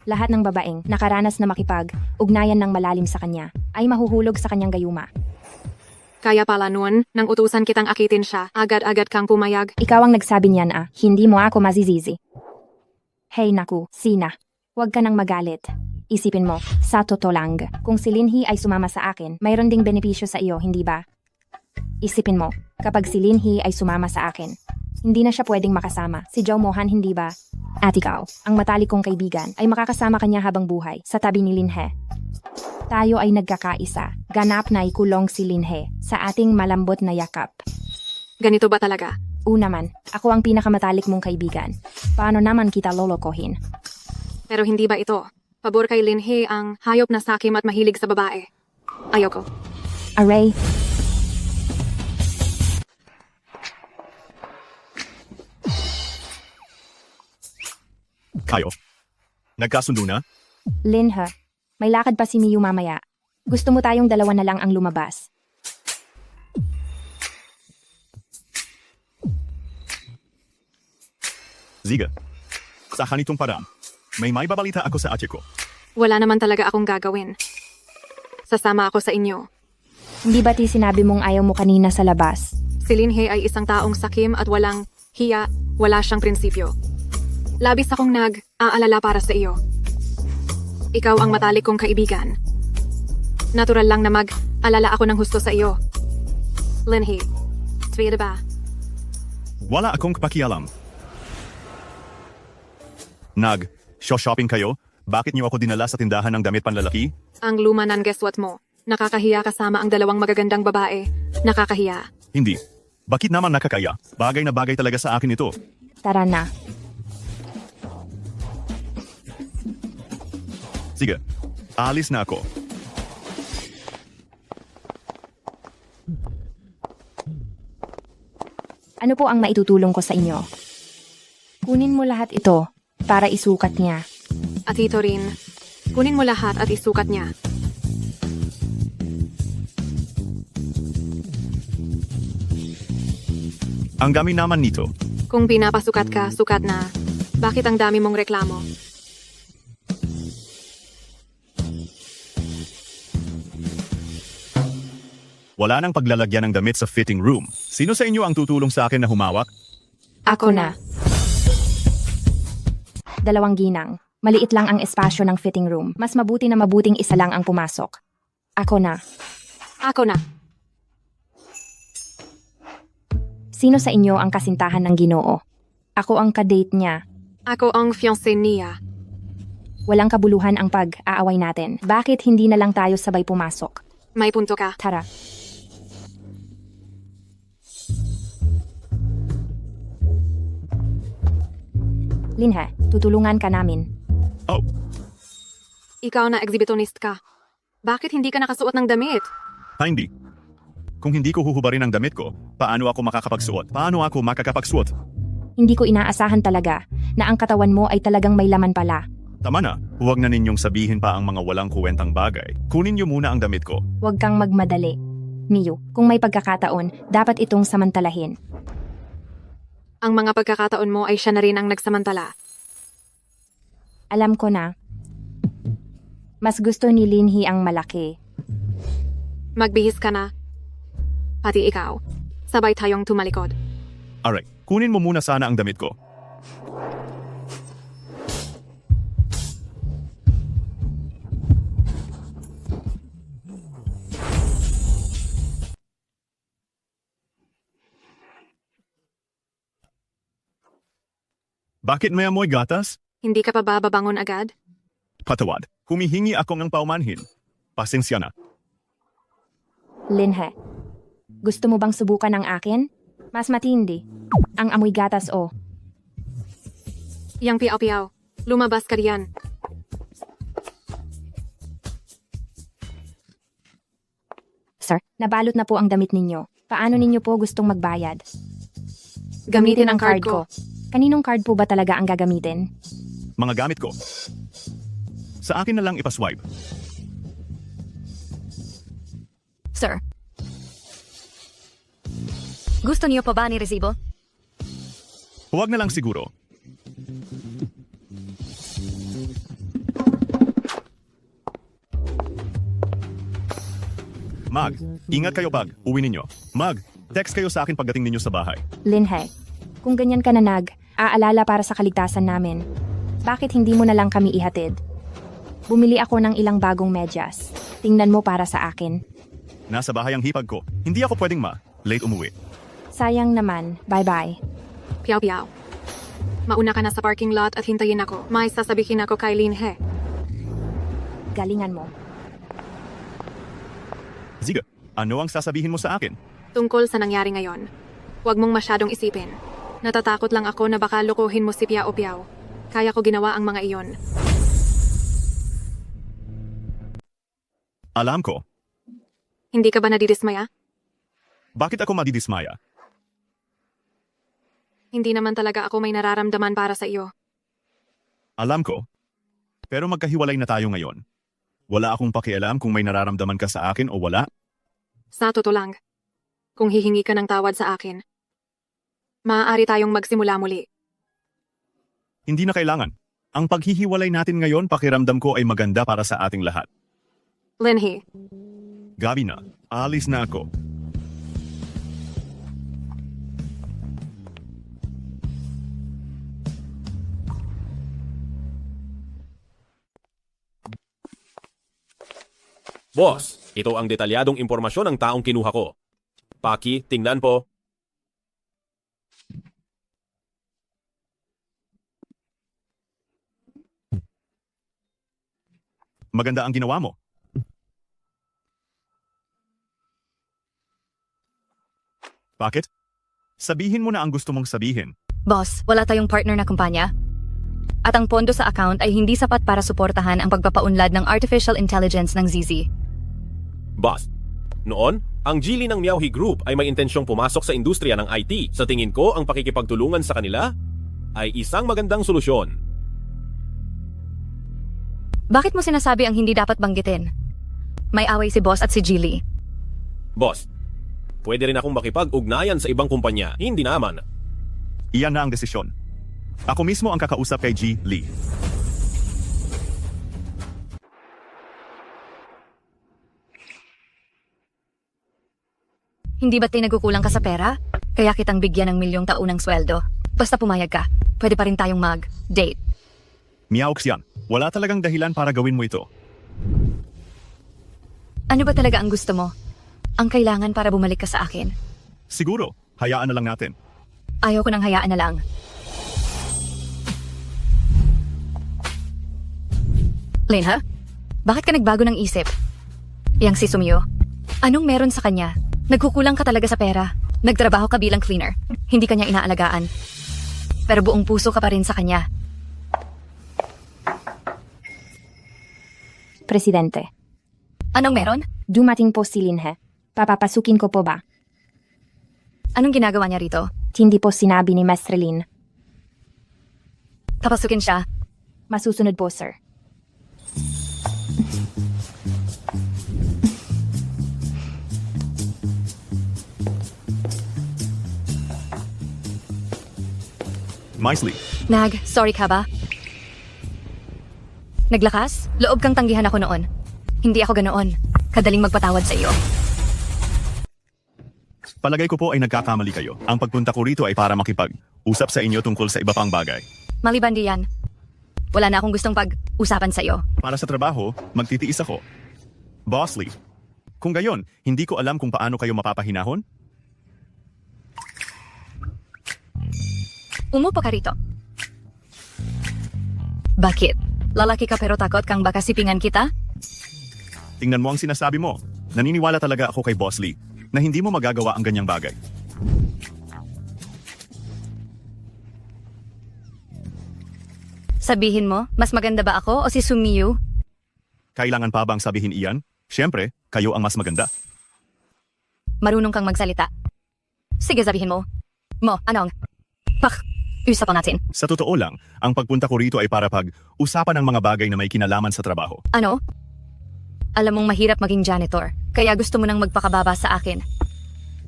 Lahat ng babaeng nakaranas na makipag-ugnayan ng malalim sa kanya ay mahuhulog sa kanyang gayuma. Kaya pala noon, nang utusan kitang akitin siya, agad-agad kang pumayag. Ikaw ang nagsabi niyan hindi mo ako masisisi. Hey naku, Sina, huwag ka nang magalit. Isipin mo, sa totoo lang, kung si Linhe ay sumama sa akin, mayroon ding benepisyo sa iyo, hindi ba? Isipin mo, kapag si Linhe ay sumama sa akin, hindi na siya pwedeng makasama. Si Zhao Mohan, hindi ba? At ikaw, ang matalik kong kaibigan, ay makakasama kanya habang buhay sa tabi ni Linhe. Tayo ay nagkakaisa. Ganap na ikulong si Linhe sa ating malambot na yakap. Ganito ba talaga? Naman, ako ang pinakamatalik mong kaibigan. Paano naman kita lolokohin? Pero hindi ba ito? Pabor kay Linhe ang hayop na sakim at mahilig sa babae. Ayoko. Aray, Kayo. Nagkasundo na? Linhe, may lakad pa si Miyu mamaya. Gusto mo tayong dalawa na lang ang lumabas. Ziga. Sa kanitong parang, may babalita ako sa ate ko. Wala naman talaga akong gagawin. Sasama ako sa inyo. Hindi ba't sinabi mong ayaw mo kanina sa labas? Si Linhe ay isang taong sakim at walang hiya, wala siyang prinsipyo. Labis akong nag-aalala para sa iyo. Ikaw ang matalik kong kaibigan. Natural lang na mag-alala ako ng husto sa iyo. Linhe, tweet ba? Wala akong pakialam. Shopping kayo? Bakit niyo ako dinala sa tindahan ng damit panlalaki? Ang luma ng guesswhat mo. Nakakahiya kasama ang dalawang magagandang babae. Nakakahiya. Hindi. Bakit naman nakakaya? Bagay na bagay talaga sa akin ito. Tara na. Sige, alis na ako. Ano po ang maitutulong ko sa inyo? Kunin mo lahat ito para isukat niya. At ito rin, kunin mo lahat at isukat niya. Ang dami naman nito. Kung pinapasukat ka, sukat na. Bakit ang dami mong reklamo? Wala nang paglalagyan ng damit sa fitting room. Sino sa inyo ang tutulong sa akin na humawak? Ako na. 2 ginang. Maliit lang ang espasyo ng fitting room. Mas mabuti na mabuting isa lang ang pumasok. Ako na. Ako na. Sino sa inyo ang kasintahan ng Ginoo? Ako ang kadate niya. Ako ang fiancé niya. Walang kabuluhan ang pag-aaway natin. Bakit hindi na lang tayo sabay pumasok? May punto ka. Tara. Linhe, tutulungan ka namin. Oh, Ikaw na exhibitionist ka. Bakit hindi ka nakasuot ng damit? hindi. Kung hindi ko huhubarin ang damit ko, paano ako makakapagsuot? Paano ako makakapagsuot? Hindi ko inaasahan talaga na ang katawan mo ay talagang may laman pala. Tama na, huwag na ninyong sabihin pa ang mga walang kuwentang bagay. Kunin niyo muna ang damit ko. Huwag kang magmadali. Miyu, kung may pagkakataon, dapat itong samantalahin. Ang mga pagkakataon mo ay siya na rin ang nagsamantala. Alam ko na. Mas gusto ni Linhi ang malaki. Magbihis ka na. Pati ikaw. Sabay tayong tumalikod. Alright, kunin mo muna sana ang damit ko. Bakit may amoy gatas? Hindi ka pa ba babangon agad? Patawad, humihingi ako ng paumanhin. Pasensya na. Linhe, gusto mo bang subukan ang akin? Mas matindi. Ang amoy gatas o. Yang piaw-piaw. Lumabas ka riyan. Sir, nabalot na po ang damit ninyo. Paano ninyo po gustong magbayad? Gamitin ang card ko. Kaninong card po ba talaga ang gagamitin? Mga gamit ko. Sa akin na lang ipaswipe. Sir. Gusto niyo pa ba ni resibo? Huwag na lang siguro. Mag, ingat kayo pag uwi ninyo. Mag, text kayo sa akin pagdating ninyo sa bahay. Linhe, kung ganyan ka na aalala para sa kaligtasan namin. Bakit hindi mo na lang kami ihatid? Bumili ako ng ilang bagong medyas. Tingnan mo para sa akin. Nasa bahay ang hipag ko. Hindi ako pwedeng late umuwi. Sayang naman. Bye-bye. Piaw-piaw. Mauna ka na sa parking lot at hintayin ako. May sasabihin ako kay Linhe. Galingan mo. Ziga, ano ang sasabihin mo sa akin? Tungkol sa nangyari ngayon. Huwag mong masyadong isipin. Natatakot lang ako na baka lukuhin mo si Piao-piao. Kaya ko ginawa ang mga iyon. Alam ko. Hindi ka ba nadidismaya? Bakit ako madidismaya? Hindi naman talaga ako may nararamdaman para sa iyo. Alam ko. Pero magkahiwalay na tayo ngayon. Wala akong pakialam kung may nararamdaman ka sa akin o wala. Sa totoo lang. Kung hihingi ka ng tawad sa akin, maaari tayong magsimula muli. Hindi na kailangan. Ang paghihiwalay natin ngayon, pakiramdam ko ay maganda para sa ating lahat. Linhe, Gabi na, alis na ako. Boss, ito ang detalyadong impormasyon ng taong kinuha ko. Paki, tingnan po. Maganda ang ginawa mo. Bakit? Sabihin mo na ang gusto mong sabihin. Boss, wala tayong partner na kumpanya. At ang pondo sa account ay hindi sapat para suportahan ang pagpapaunlad ng artificial intelligence ng ZZ. Boss, noon, ang Geely ng Miaohi Group ay may intensyong pumasok sa industriya ng IT. Sa tingin ko, ang pakikipagtulungan sa kanila ay isang magandang solusyon. Bakit mo sinasabi ang hindi dapat banggitin? May away si boss at si Geely. Boss, pwede rin akong makipag-ugnayan sa ibang kumpanya. Hindi naman. Iyan na ang desisyon. Ako mismo ang kakausap kay G. Lee. Hindi ba't nagkukulang ka sa pera? Kaya kitang bigyan ng milyong taunang sweldo. Basta pumayag ka, pwede pa rin tayong mag-date. Miaux yan. Wala talagang dahilan para gawin mo ito. Ano ba talaga ang gusto mo? Ang kailangan para bumalik ka sa akin? Siguro, hayaan na lang natin. Ayaw ko nang hayaan na lang. Linha? Bakit ka nagbago ng isip? Yang si Sumyo, anong meron sa kanya? Nagkukulang ka talaga sa pera. Nagtrabaho ka bilang cleaner. Hindi kanya inaalagaan. Pero buong puso ka pa rin sa kanya. Presidente. Anong meron? Dumating po si Linhe. Papapasukin ko po ba? Anong ginagawa niya rito? Hindi po sinabi ni Mestre Lin. Papasukin siya. Masusunod po, sir. Maisley, Nag, sorry ka ba? Naglakas? Loob kang tanggihan ako noon. Hindi ako ganoon. Kadaling magpatawad sa iyo. palagay ko po ay nagkakamali kayo. Ang pagpunta ko rito ay para makipag-usap sa inyo tungkol sa iba pang bagay. Maliban diyan, wala na akong gustong pag-usapan sa iyo. Para sa trabaho, magtitiis ako. Boss Lee, kung gayon, hindi ko alam kung paano kayo mapapahinahon. Umupo ka rito. Bakit? Lalaki ka pero takot kang baka sipingan kita? Tingnan mo ang sinasabi mo. Naniniwala talaga ako kay Boss Lee na hindi mo magagawa ang ganyang bagay. Sabihin mo, mas maganda ba ako o si Sumiyu? Kailangan pa bang sabihin iyan? Siyempre, kayo ang mas maganda. Marunong kang magsalita. Sige, sabihin mo. Anong? Usapan natin. Sa totoo lang, ang pagpunta ko rito ay para pag-usapan ng mga bagay na may kinalaman sa trabaho. Ano? Alam mong mahirap maging janitor, kaya gusto mo nang magpakababa sa akin.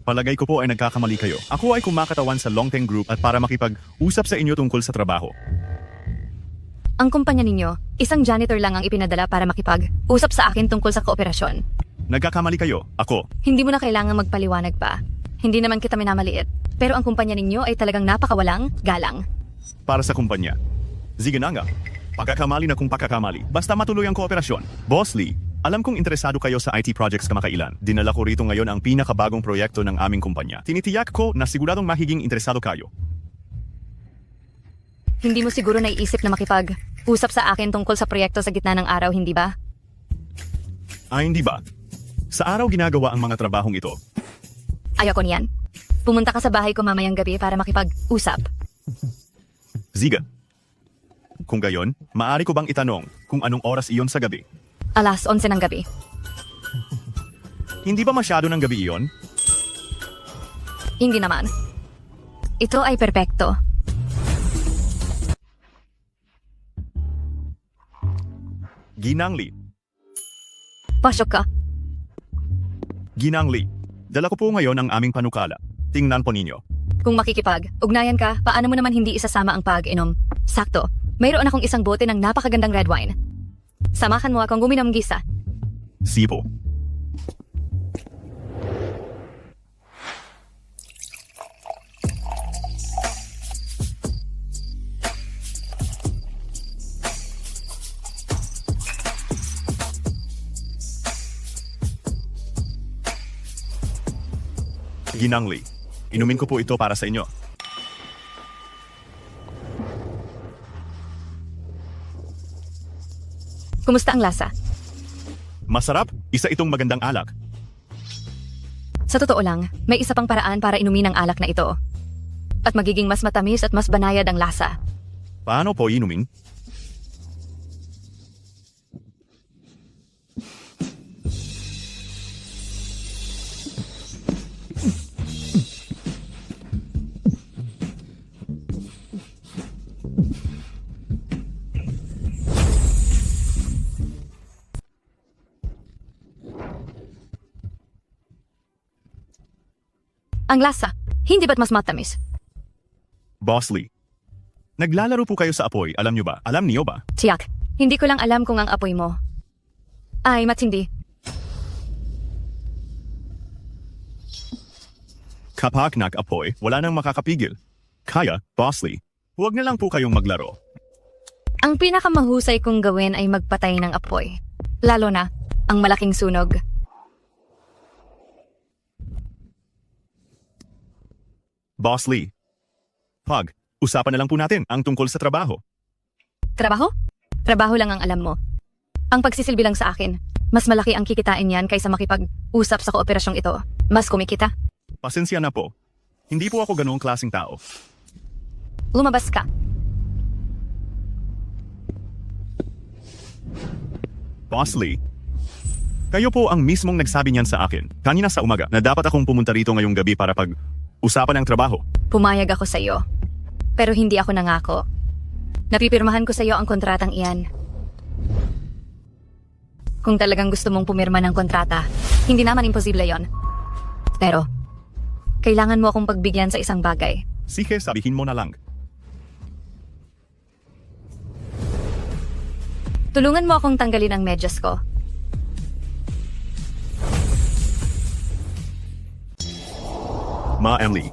Palagay ko po ay nagkakamali kayo. Ako ay kumakatawan sa Longteng Group at para makipag-usap sa inyo tungkol sa trabaho. Ang kumpanya ninyo, isang janitor lang ang ipinadala para makipag-usap sa akin tungkol sa kooperasyon. Nagkakamali kayo. Ako. Hindi mo na kailangan magpaliwanag pa. Hindi naman kita minamaliit. Pero ang kumpanya ninyo ay talagang napakawalang galang. Para sa kumpanya. Sige na nga. Pagkakamali na kung pagkakamali. Basta matuloy ang kooperasyon. Boss Lee, alam kong interesado kayo sa IT projects kamakailan. Dinala ko rito ngayon ang pinakabagong proyekto ng aming kumpanya. Tinitiyak ko na siguradong mahiging interesado kayo. Hindi mo siguro naiisip na makipag-usap sa akin tungkol sa proyekto sa gitna ng araw, hindi ba? Ay, hindi ba? Sa araw ginagawa ang mga trabahong ito. Ayoko niyan. Pumunta ka sa bahay ko mamayang gabi para makipag-usap. Ziga. Kung gayon, maaari ko bang itanong kung anong oras iyon sa gabi? 11:00 ng gabi. Hindi ba masyado ng gabi iyon? Hindi naman. Ito ay perpekto. Ginang Lee. Pasok ka. Ginang Lee. Dala ko po ngayon ang aming panukala. Tingnan po ninyo. Kung makikipag-ugnayan ka, paano mo naman hindi isasama ang pag-inom? Sakto. Mayroon akong isang bote ng napakagandang red wine. Samahan mo akong guminom gisa. Sipo. Ginang Lee, inumin ko po ito para sa inyo. Kumusta ang lasa? Masarap, isa itong magandang alak. Sa totoo lang, may isa pang paraan para inumin ang alak na ito. At magiging mas matamis at mas banayad ang lasa. Paano po inumin? Ang lasa, hindi ba't mas matamis? Boss Lee, naglalaro po kayo sa apoy, alam niyo ba? Alam niyo ba? Tiyak, hindi ko lang alam kung ang apoy mo ay matindi. Kapag nag-apoy, wala nang makakapigil. Kaya, Boss Lee, huwag na lang po kayong maglaro. Ang pinakamahusay kong gawin ay magpatay ng apoy. Lalo na, ang malaking sunog. Boss Lee, usapan na lang po natin ang tungkol sa trabaho. Trabaho? Trabaho lang ang alam mo. Ang pagsisilbi lang sa akin, mas malaki ang kikitain yan kaysa makipag-usap sa kooperasyong ito. Mas kumikita. Pasensya na po. Hindi po ako ganoong klaseng tao. Lumabas ka. Boss Lee, kayo po ang mismong nagsabi niyan sa akin kanina sa umaga na dapat akong pumunta rito ngayong gabi para pag-usapan ang trabaho. Pumayag ako sa iyo. Pero hindi ako nangako. Napipirmahan ko sa iyo ang kontratang iyan. Kung talagang gusto mong pumirma ng kontrata, hindi naman imposible yon. Pero, kailangan mo akong pagbigyan sa isang bagay. Sige, sabihin mo na lang. Tulungan mo akong tanggalin ang medyas ko. Ma Emily,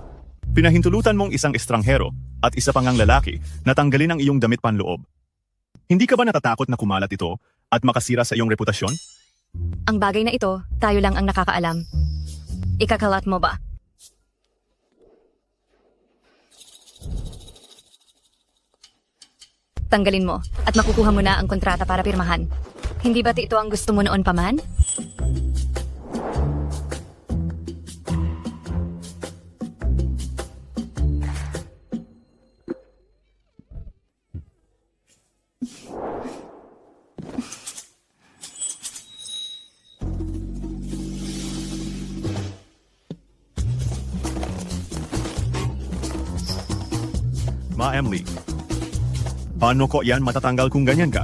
pinahintulutan mong isang estranghero at isa pang ang lalaki na tanggalin ang iyong damit panloob. Hindi ka ba natatakot na kumalat ito at makasira sa iyong reputasyon? Ang bagay na ito, tayo lang ang nakakaalam. Ikakalat mo ba? Tanggalin mo at makukuha mo na ang kontrata para pirmahan. Hindi ba't ito ang gusto mo noon pa man? Ma Emily, paano ko yan matatanggal kung ganyan ka?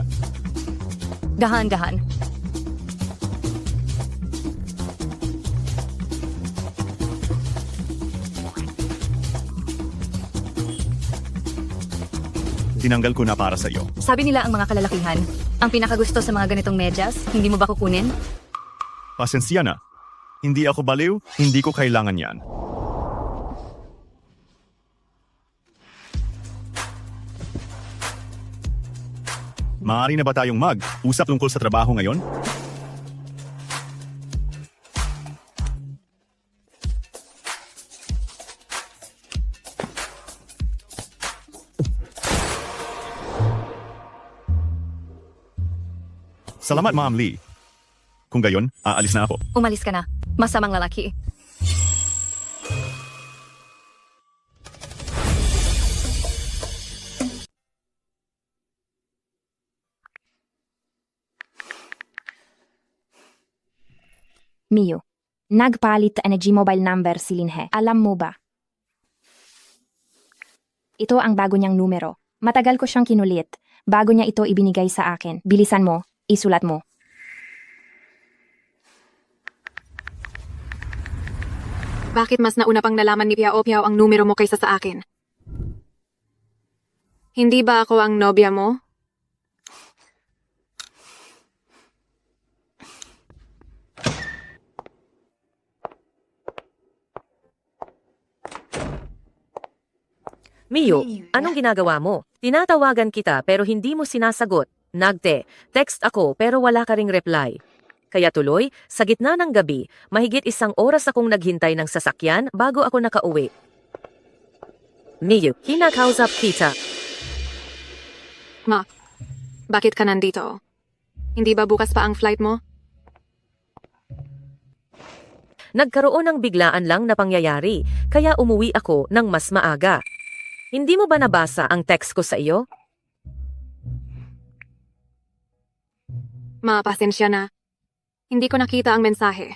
Dahan-dahan. Tinanggal ko na para sa iyo. Sabi nila ang mga kalalakihan, ang pinakagusto sa mga ganitong medyas, hindi mo ba kukunin? Pasensya na. Hindi ako baliw, hindi ko kailangan yan. Maaari na ba tayong mag-usap tungkol sa trabaho ngayon? Salamat, Ma'am Lee. Kung gayon, aalis na ako. Umalis ka na. Masamang lalaki. Mio, nagpalit ng G-Mobile number si Linhe. Alam mo ba? Ito ang bago niyang numero. Matagal ko siyang kinulit. Bago niya ito ibinigay sa akin. Bilisan mo, isulat mo. Bakit mas nauna pang nalaman ni Piao Piao ang numero mo kaysa sa akin? Hindi ba ako ang nobya mo? Mio, anong ginagawa mo? Tinatawagan kita pero hindi mo sinasagot. Text ako pero wala ka ring reply. Kaya tuloy, sa gitna ng gabi, mahigit 1 oras akong naghintay ng sasakyan bago ako nakauwi. Mio, kinakausap kita. Ma, bakit ka nandito? Hindi ba bukas pa ang flight mo? Nagkaroon ng biglaan lang na pangyayari, kaya umuwi ako ng mas maaga. Hindi mo ba nabasa ang text ko sa iyo? Ma, pasensya na. Hindi ko nakita ang mensahe.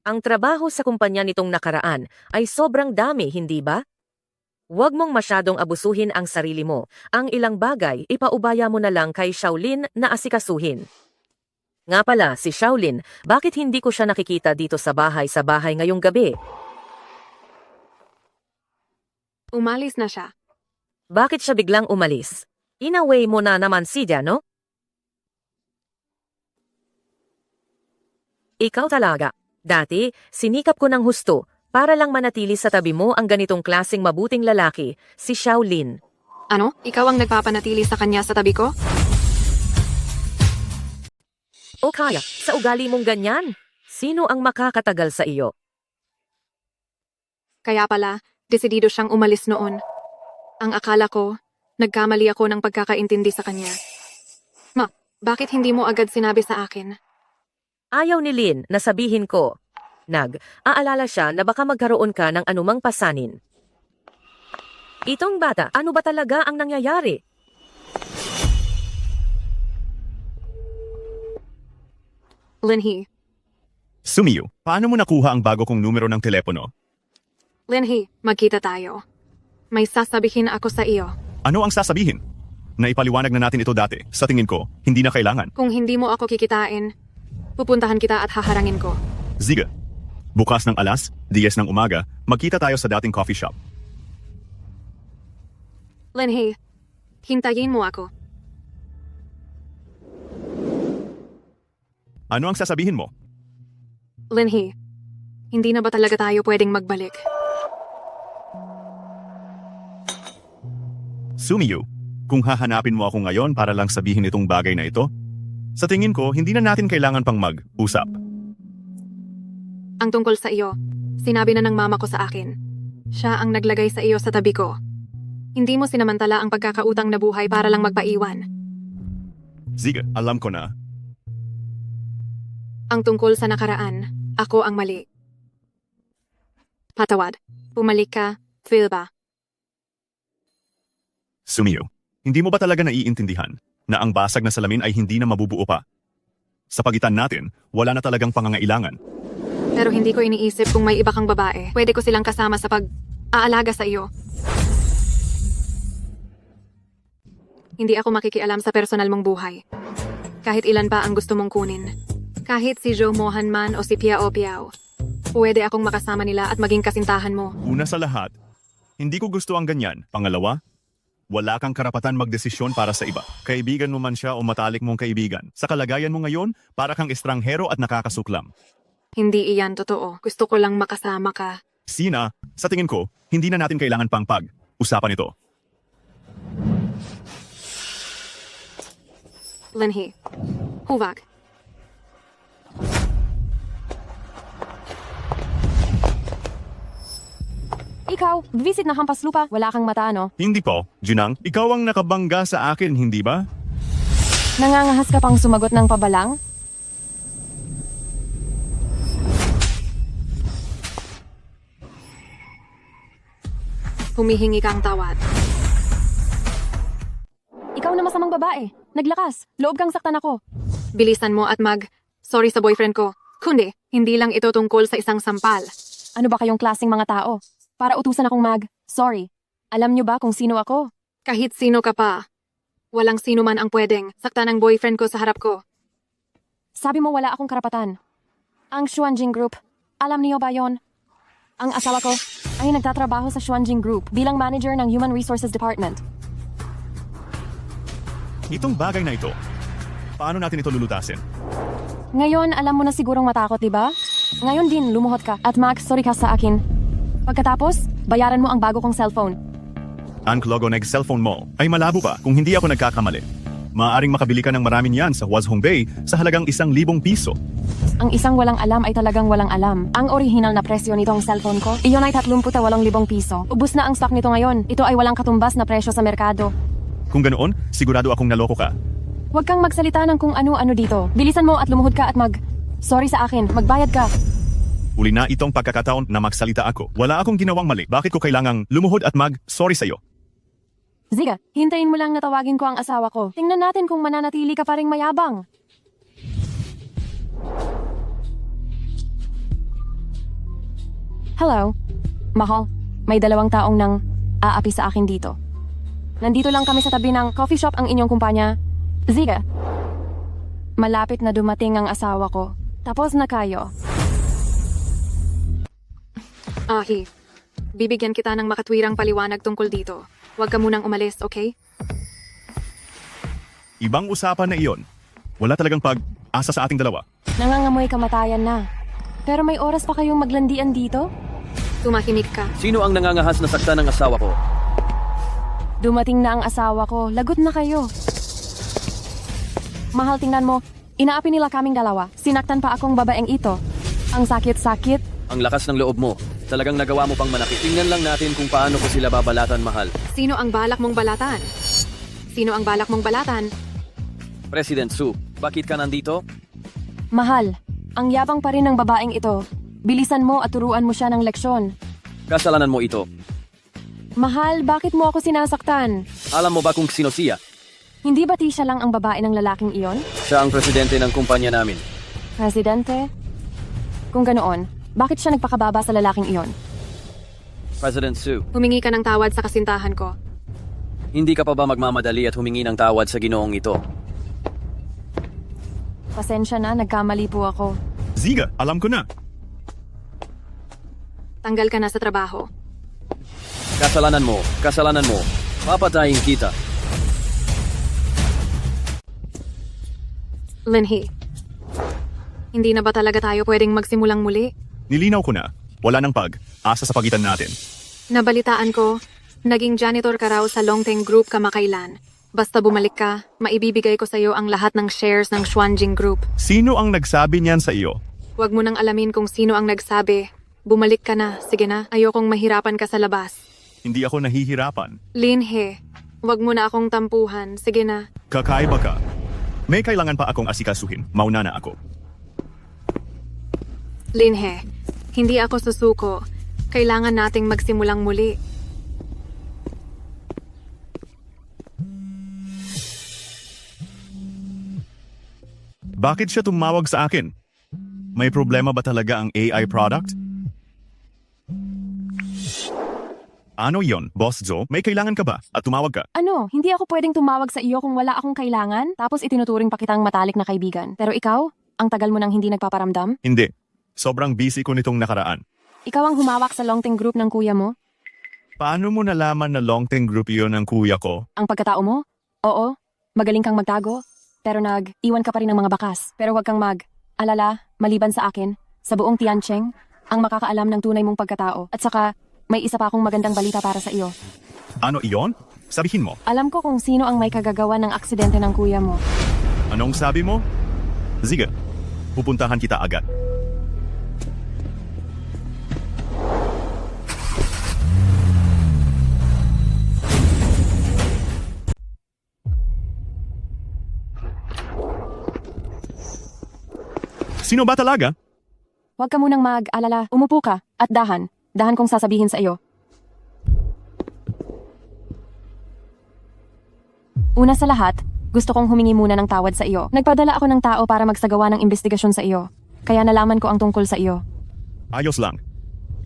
Ang trabaho sa kumpanya nitong nakaraan ay sobrang dami, hindi ba? Huwag mong masyadong abusuhin ang sarili mo. Ang ilang bagay, ipaubaya mo na lang kay Shaolin na asikasuhin. Nga pala, si Shaolin, bakit hindi ko siya nakikita dito sa bahay ngayong gabi? Umalis na siya. Bakit siya biglang umalis? Inaway mo na naman siya, no? Ikaw talaga. Dati, sinikap ko ng husto para lang manatili sa tabi mo ang ganitong klaseng mabuting lalaki, si Shaolin. Ano? Ikaw ang nagpapanatili sa kanya sa tabi ko? O kaya, sa ugali mong ganyan, sino ang makakatagal sa iyo? Kaya pala, desidido siyang umalis noon. Ang akala ko, nagkamali ako ng pagkakaintindi sa kanya. Ma, bakit hindi mo agad sinabi sa akin? Ayaw ni Lin na sabihin ko. Aalala siya na baka magkaroon ka ng anumang pasanin. Itong bata, ano ba talaga ang nangyayari? Linhee. Sumiyo, paano mo nakuha ang bago kong numero ng telepono? Linhee, magkita tayo. May sasabihin ako sa iyo. Ano ang sasabihin? Naipaliwanag na natin ito dati. Sa tingin ko, hindi na kailangan. Kung hindi mo ako kikitain, pupuntahan kita at haharangin ko. Ziga, bukas ng alas, 10 ng umaga, magkita tayo sa dating coffee shop. Lenhey, hintayin mo ako. Ano ang sasabihin mo? Lenhey, hindi na ba talaga tayo pwedeng magbalik? Sumiyu, kung hahanapin mo ako ngayon para lang sabihin itong bagay na ito, sa tingin ko, hindi na natin kailangan pang mag-usap. Ang tungkol sa iyo, sinabi na ng mama ko sa akin. Siya ang naglagay sa iyo sa tabi ko. Hindi mo sinamantala ang pagkakautang na buhay para lang magpaiwan. Ziga, alam ko na. Ang tungkol sa nakaraan, ako ang mali. Patawad, pumalik ka, Phil ba? Sumiyu, hindi mo ba talaga naiintindihan na ang basag na salamin ay hindi na mabubuo pa? Sa pagitan natin, wala na talagang pangangailangan. Pero hindi ko iniisip kung may iba kang babae. Pwede ko silang kasama sa pag-aalaga sa iyo. Hindi ako makikialam sa personal mong buhay. Kahit ilan pa ang gusto mong kunin. Kahit si Joe Mohan man o si Piao Piao. Pwede akong makasama nila at maging kasintahan mo. Una sa lahat, hindi ko gusto ang ganyan. Pangalawa, wala kang karapatan magdesisyon para sa iba. Kaibigan mo man siya o matalik mong kaibigan. Sa kalagayan mo ngayon, para kang estranghero at nakakasuklam. Hindi iyan totoo. Gusto ko lang makasama ka. Sina, sa tingin ko, hindi na natin kailangan pang pag-usapan ito. Lenhey, huwag. Ikaw, visit na hampas lupa, wala kang mata, no? Hindi po, Junang, ikaw ang nakabangga sa akin, hindi ba? Nangangahas ka pang sumagot ng pabalang? Humihingi kang tawad. Ikaw na masamang babae. Naglakas. Loob kang saktan ako. Bilisan mo at sorry sa boyfriend ko. Kundi, hindi lang ito tungkol sa isang sampal. Ano ba kayong klaseng mga tao? Para utusan akong sorry. Alam niyo ba kung sino ako? Kahit sino ka pa. Walang sino man ang pwedeng saktan ang boyfriend ko sa harap ko. Sabi mo wala akong karapatan. Ang Xuanjing Group, alam niyo ba yon? Ang asawa ko ay nagtatrabaho sa Xuanjing Group bilang manager ng Human Resources Department. Itong bagay na ito, paano natin ito lulutasin? Ngayon, alam mo na sigurong matakot, di ba? Ngayon din, lumuhod ka at sorry ka sa akin. Pagkatapos, bayaran mo ang bago kong cellphone. Ang logo ng cellphone mo ay malabo pa kung hindi ako nagkakamali. Maaaring makabili ka ng marami niyan sa Huazhong Bay sa halagang 1,000 piso. Ang isang walang alam ay talagang walang alam. Ang orihinal na presyo nitong cellphone ko, iyon ay 38,000 piso. Ubus na ang stock nito ngayon. Ito ay walang katumbas na presyo sa merkado. Kung ganoon, sigurado akong naloko ka. Huwag kang magsalita ng kung ano-ano dito. Bilisan mo at lumuhod ka at sorry sa akin, magbayad ka. Uli na itong pagkakataon na magsalita ako. Wala akong ginawang mali. Bakit ko kailangang lumuhod at sorry sa'yo? Ziga, hintayin mo lang na tawagin ko ang asawa ko. Tingnan natin kung mananatili ka pa ring mayabang. Hello? Mahal, may 2 taong nang aapi sa akin dito. Nandito lang kami sa tabi ng coffee shop ang inyong kumpanya. Ziga, malapit na dumating ang asawa ko. Tapos na kayo. Ahi, bibigyan kita ng makatwirang paliwanag tungkol dito. Huwag ka munang umalis, okay? Ibang usapan na iyon. Wala talagang pag-asa sa ating dalawa. Nangangamoy kamatayan na. Pero may oras pa kayong maglandian dito? Tumahimik ka. Sino ang nangangahas na saktan ng asawa ko? Dumating na ang asawa ko. Lagot na kayo. Mahal, tingnan mo. Inaapi nila kaming dalawa. Sinaktan pa akong babaeng ito. Ang sakit-sakit. Ang lakas ng loob mo. Talagang nagawa mo pang manakit. Tingnan lang natin kung paano ko sila babalatan, mahal. Sino ang balak mong balatan? Sino ang balak mong balatan? President Su, bakit ka nandito? Mahal, ang yabang pa rin ng babaeng ito. Bilisan mo at turuan mo siya ng leksyon. Kasalanan mo ito. Mahal, bakit mo ako sinasaktan? Alam mo ba kung sino siya? Hindi ba siya lang ang babae ng lalaking iyon? Siya ang presidente ng kumpanya namin. Presidente? Kung ganoon, bakit siya nagpakababa sa lalaking iyon? President Su. Humingi ka ng tawad sa kasintahan ko. Hindi ka pa ba magmamadali at humingi ng tawad sa ginoong ito? Pasensya na, nagkamali po ako. Ziga, alam ko na. Tanggal ka na sa trabaho. Kasalanan mo. Papatayin kita. Linhee, hindi na ba talaga tayo pwedeng magsimulang muli? Nilinaw ko na. Wala nang asa sa pagitan natin. Nabalitaan ko, naging janitor ka raw sa Longteng Group kamakailan. Basta bumalik ka, maibibigay ko sa iyo ang lahat ng shares ng Xuanjing Group. Sino ang nagsabi niyan sa iyo? Huwag mo nang alamin kung sino ang nagsabi. Bumalik ka na, sige na. Ayokong mahirapan ka sa labas. Hindi ako nahihirapan. Linhee, huwag mo na akong tampuhan, sige na. Kakaiba ka. May kailangan pa akong asikasuhin. Mauna na ako. Linhee, hindi ako susuko. Kailangan nating magsimulang muli. Bakit siya tumawag sa akin? May problema ba talaga ang AI product? Ano yon, Boss Joe? May kailangan ka ba? At tumawag ka? Ano, hindi ako pwedeng tumawag sa iyo kung wala akong kailangan, tapos itinuturing pa kitang matalik na kaibigan. Pero ikaw, ang tagal mo nang hindi nagpaparamdam? Hindi. Sobrang busy ko nitong nakaraan. Ikaw ang humawak sa Longteng Group ng kuya mo? Paano mo nalaman na Longteng Group yun ng kuya ko? Ang pagkatao mo? Oo, magaling kang magtago, pero iwan ka pa rin ng mga bakas. Pero huwag kang alala, maliban sa akin, sa buong Tiancheng, ang makakaalam ng tunay mong pagkatao. At saka, may isa pa akong magandang balita para sa iyo. Ano iyon? Sabihin mo. Alam ko kung sino ang may kagagawa ng aksidente ng kuya mo. Anong sabi mo? Sige, pupuntahan kita agad. Sino ba talaga? Huwag ka munang mag-alala. Umupo ka at dahan. Dahan kong sasabihin sa iyo. Una sa lahat, gusto kong humingi muna ng tawad sa iyo. Nagpadala ako ng tao para magsagawa ng investigasyon sa iyo. Kaya nalaman ko ang tungkol sa iyo. Ayos lang.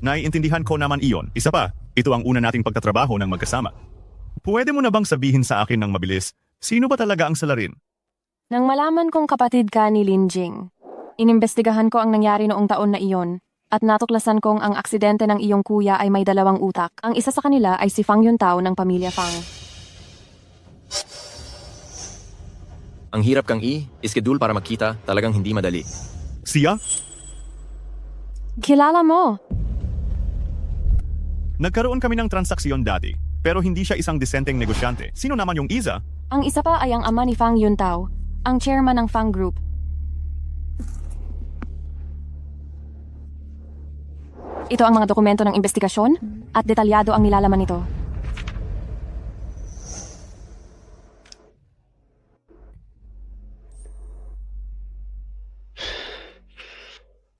Naiintindihan ko naman iyon. Isa pa, ito ang una nating pagtatrabaho ng magkasama. Pwede mo na bang sabihin sa akin ng mabilis, sino ba talaga ang salarin? Nang malaman kong kapatid ka ni Lin Jing, inimbestigahan ko ang nangyari noong taon na iyon at natuklasan kong ang aksidente ng iyong kuya ay may dalawang utak. Ang isa sa kanila ay si Fang Yuntao ng pamilya Fang. Ang hirap kang i-schedule para magkita, talagang hindi madali. Siya? Kilala mo? Nagkaroon kami ng transaksyon dati, pero hindi siya isang disenteng negosyante. Sino naman yung isa? Ang isa pa ay ang ama ni Fang Yuntao, ang chairman ng Fang Group. Ito ang mga dokumento ng investigasyon at detalyado ang nilalaman nito.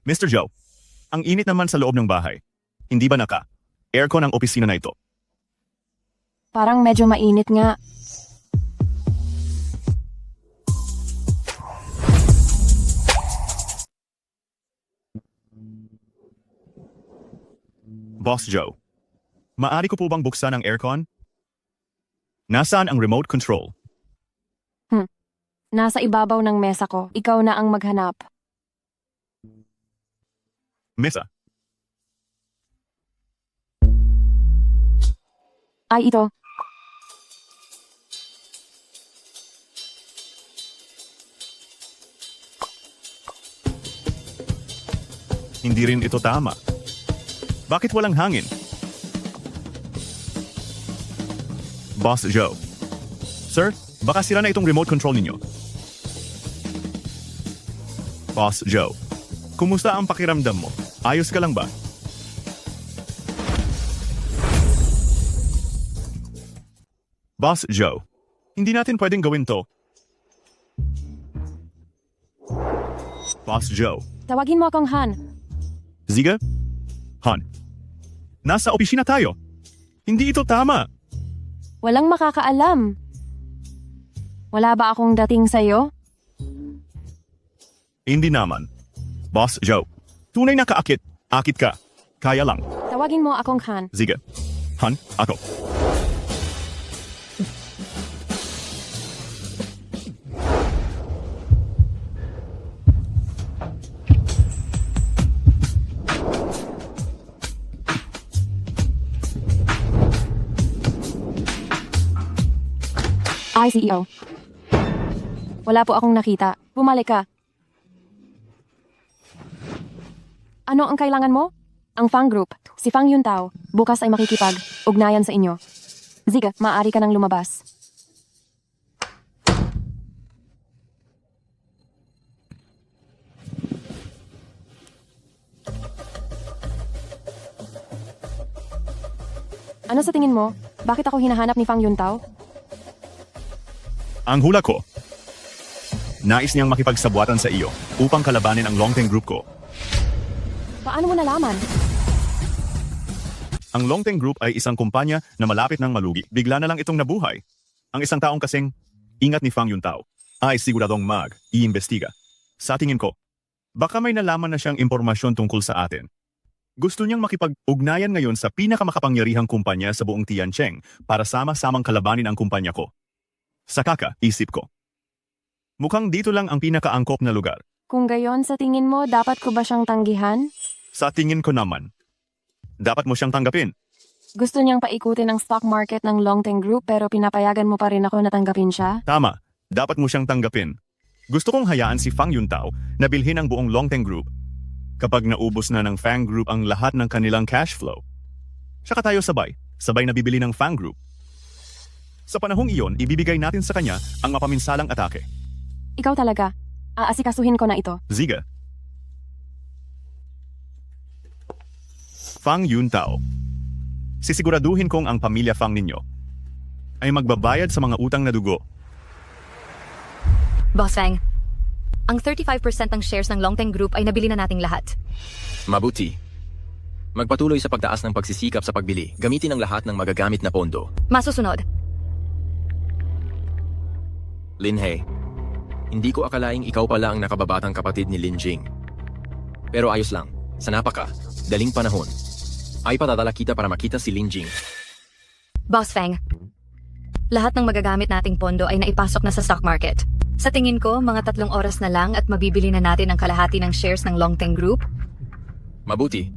Mr. Joe, ang init naman sa loob ng bahay. Hindi ba aircon ang opisina na ito? Parang medyo mainit nga. Boss Joe, maari ko po bang buksan ang aircon? Nasaan ang remote control? Nasa ibabaw ng mesa ko. Ikaw na ang maghanap. Mesa. Ay, ito. Hindi rin ito tama. Bakit walang hangin? Boss Joe. Sir, baka sira na itong remote control ninyo. Boss Joe, kumusta ang pakiramdam mo? Ayos ka lang ba? Boss Joe, hindi natin pwedeng gawin to. Boss Joe. Tawagin mo akong Han. Ziga? Han. Nasa opisina tayo. Hindi ito tama. Walang makakaalam. Wala ba akong dating sa'yo? Hindi naman. Boss Joe, tunay na kaakit. Akit ka. Kaya lang. Tawagin mo akong Han. Ziga. Han, ako. Ay, CEO. Wala po akong nakita. Bumalik ka. Ano ang kailangan mo? Ang Fang Group, si Fang Yuntao, bukas ay makikipag-ugnayan sa inyo. Ziga, maaari ka nang lumabas. Ano sa tingin mo? Bakit ako hinahanap ni Fang Yuntao? Ang hula ko, nais niyang makipagsabuatan sa iyo upang kalabanin ang Longteng Group ko. Paano mo nalaman? Ang Longteng Group ay isang kumpanya na malapit ng malugi. Bigla na lang itong nabuhay. Ang isang taong kasing ingat ni Fang Yuntao ay siguradong mag-iimbestiga. Sa tingin ko, baka may nalaman na siyang impormasyon tungkol sa atin. Gusto niyang makipag-ugnayan ngayon sa pinakamakapangyarihang kumpanya sa buong Tiancheng para sama-samang kalabanin ang kumpanya ko. Sa isip ko. Mukhang dito lang ang pinakaangkop na lugar. Kung gayon, sa tingin mo, dapat ko ba siyang tanggihan? Sa tingin ko naman, dapat mo siyang tanggapin. Gusto niyang paikutin ang stock market ng Longteng Group pero pinapayagan mo pa rin ako na tanggapin siya? Tama, dapat mo siyang tanggapin. Gusto kong hayaan si Fang Yuntao na bilhin ang buong Longteng Group. Kapag naubos na ng Fang Group ang lahat ng kanilang cash flow, saka tayo sabay na bibili ng Fang Group. Sa panahong iyon, ibibigay natin sa kanya ang mapaminsalang atake. Ikaw talaga. Aasikasuhin ko na ito. Ziga. Fang Yuntao. Sisiguraduhin kong ang pamilya Fang ninyo ay magbabayad sa mga utang na dugo. Boss Fang, ang 35% ng shares ng Longteng Group ay nabili na nating lahat. Mabuti. Magpatuloy sa pagtaas ng pagsisikap sa pagbili. Gamitin ang lahat ng magagamit na pondo. Masusunod. Linhe, hindi ko akalaing ikaw pala ang nakababatang kapatid ni Lin Jing. Pero ayos lang, sa daling panahon, ay patadala kita para makita si Lin Jing. Boss Fang, lahat ng magagamit nating pondo ay naipasok na sa stock market. Sa tingin ko, mga 3 oras na lang at mabibili na natin ang kalahati ng shares ng Longteng Group. Mabuti.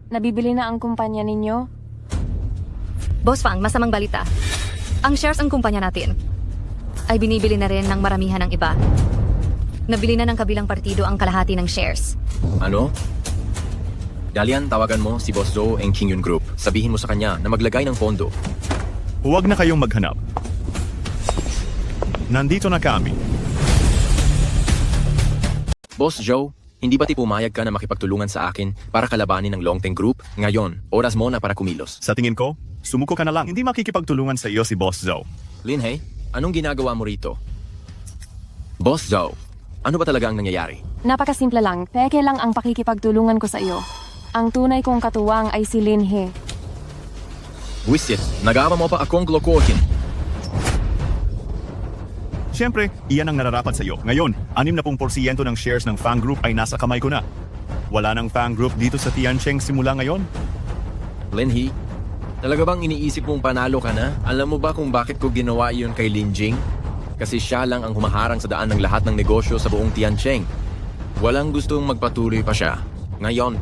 Nabibili na ang kumpanya ninyo? Boss Fang, masamang balita. Ang shares ng kumpanya natin ay binibili na rin ng maramihan ng iba. Nabili na ng kabilang partido ang kalahati ng shares. Ano? Dalian, tawagan mo si Boss Zhou ng Qingyun Group. Sabihin mo sa kanya na maglagay ng pondo. Huwag na kayong maghanap. Nandito na kami. Boss Zhou, hindi ba't pumayag ka na makipagtulungan sa akin para kalabanin ng Longteng Group? Ngayon, oras mo na para kumilos. Sa tingin ko, sumuko ka na lang. Hindi makikipagtulungan sa iyo si Boss Zhou. Linhe, anong ginagawa mo rito? Boss Zhou, ano ba talaga ang nangyayari? Napakasimple lang. Peke lang ang pakikipagtulungan ko sa iyo. Ang tunay kong katuwang ay si Lin He. Wisit, nagawa mo pa akong glokohin. Siyempre, iyan ang nararapat sa iyo. Ngayon, 60% ng shares ng Fang Group ay nasa kamay ko na. Wala ng Fang Group dito sa Tiancheng simula ngayon. Linhe, talaga bang iniisip mong panalo ka na? Alam mo ba kung bakit ko ginawa iyon kay Lin Jing? Kasi siya lang ang humaharang sa daan ng lahat ng negosyo sa buong Tiancheng. Walang gustong magpatuloy pa siya. Ngayon,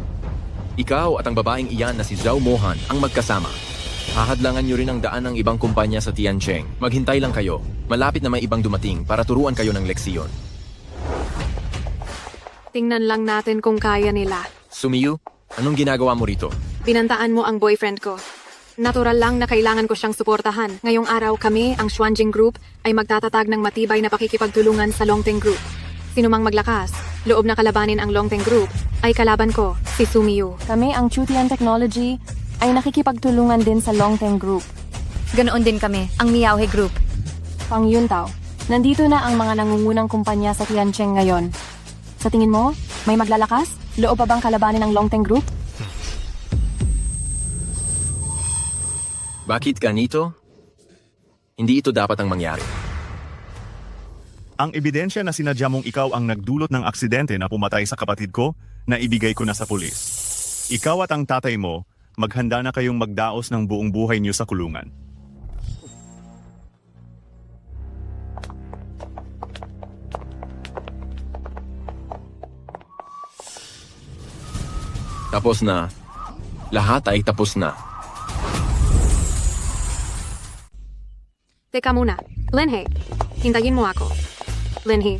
ikaw at ang babaeng iyan na si Zhao Mohan ang magkasama. Hahadlangan niyo rin ang daan ng ibang kumpanya sa Tiancheng. Maghintay lang kayo. Malapit na may ibang dumating para turuan kayo ng leksiyon. Tingnan lang natin kung kaya nila. Sumiyu, anong ginagawa mo rito? Binantaan mo ang boyfriend ko. Natural lang na kailangan ko siyang suportahan. Ngayong araw kami, ang Xuanjing Group, ay magtatatag ng matibay na pakikipagtulungan sa Longteng Group. Sinumang maglakas, loob na kalabanin ang Longteng Group, ay kalaban ko, si Sumiyu. Kami, ang Chutian Technology, ay nakikipagtulungan din sa Longteng Group. Ganoon din kami, ang Miaohe Group. Fang Yuntao, nandito na ang mga nangungunang kumpanya sa Tiancheng ngayon. Sa tingin mo, may maglalakas? Loob pa bang kalabanin ng Longteng Group? Bakit ganito? Hindi ito dapat ang mangyari. Ang ebidensya na sinadya mong ikaw ang nagdulot ng aksidente na pumatay sa kapatid ko, na ibigay ko na sa pulis. Ikaw at ang tatay mo, maghanda na kayong magdaos ng buong buhay niyo sa kulungan. Tapos na. Lahat ay tapos na. Teka muna. Linhe, hintayin mo ako. Linhe,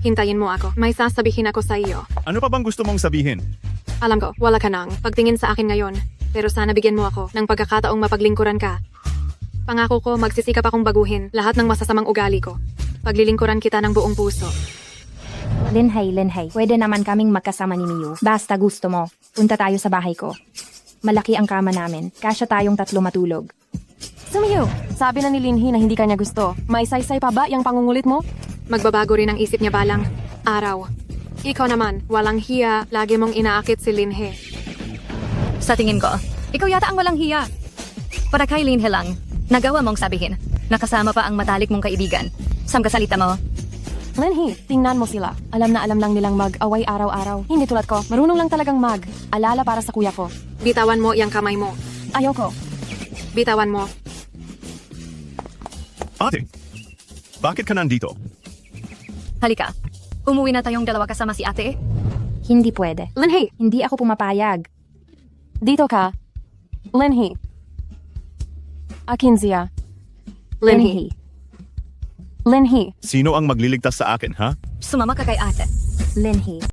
hintayin mo ako. May sasabihin ako sa iyo. Ano pa bang gusto mong sabihin? Alam ko, wala ka nang pagtingin sa akin ngayon. Pero sana bigyan mo ako ng pagkakataong mapaglingkuran ka. Pangako ko, magsisikap akong baguhin lahat ng masasamang ugali ko. Paglilingkuran kita ng buong puso. Linhay, pwede naman kaming magkasama ni Miyu. Basta gusto mo, punta tayo sa bahay ko. Malaki ang kama namin, kasya tayong 3 matulog. Sumiyo, sabi na ni Linhi na hindi kanya gusto. May saysay pa ba yung pangungulit mo? Magbabago rin ang isip niya balang araw. Ikaw naman, walang hiya, lagi mong inaakit si Linhe. Sa tingin ko, ikaw yata ang walang hiya. Para kay Linhe lang, nagawa mong sabihin. Nakasama pa ang matalik mong kaibigan. Samkasalita mo. Linhi, tingnan mo sila. Alam na alam lang nilang mag-away araw-araw. Hindi tulad ko, marunong lang talagang mag-alala para sa kuya ko. Bitawan mo yung kamay mo. Ayoko. Bitawan mo. Ate, bakit ka nandito? Halika, umuwi na tayong dalawa kasama si ate. Hindi pwede. Linhe, Hindi ako pumapayag. Dito ka. Linhi. Akin siya. Linhe. Linhi. Sino ang magliligtas sa akin, ha? Sumama ka kay ate. Linhi.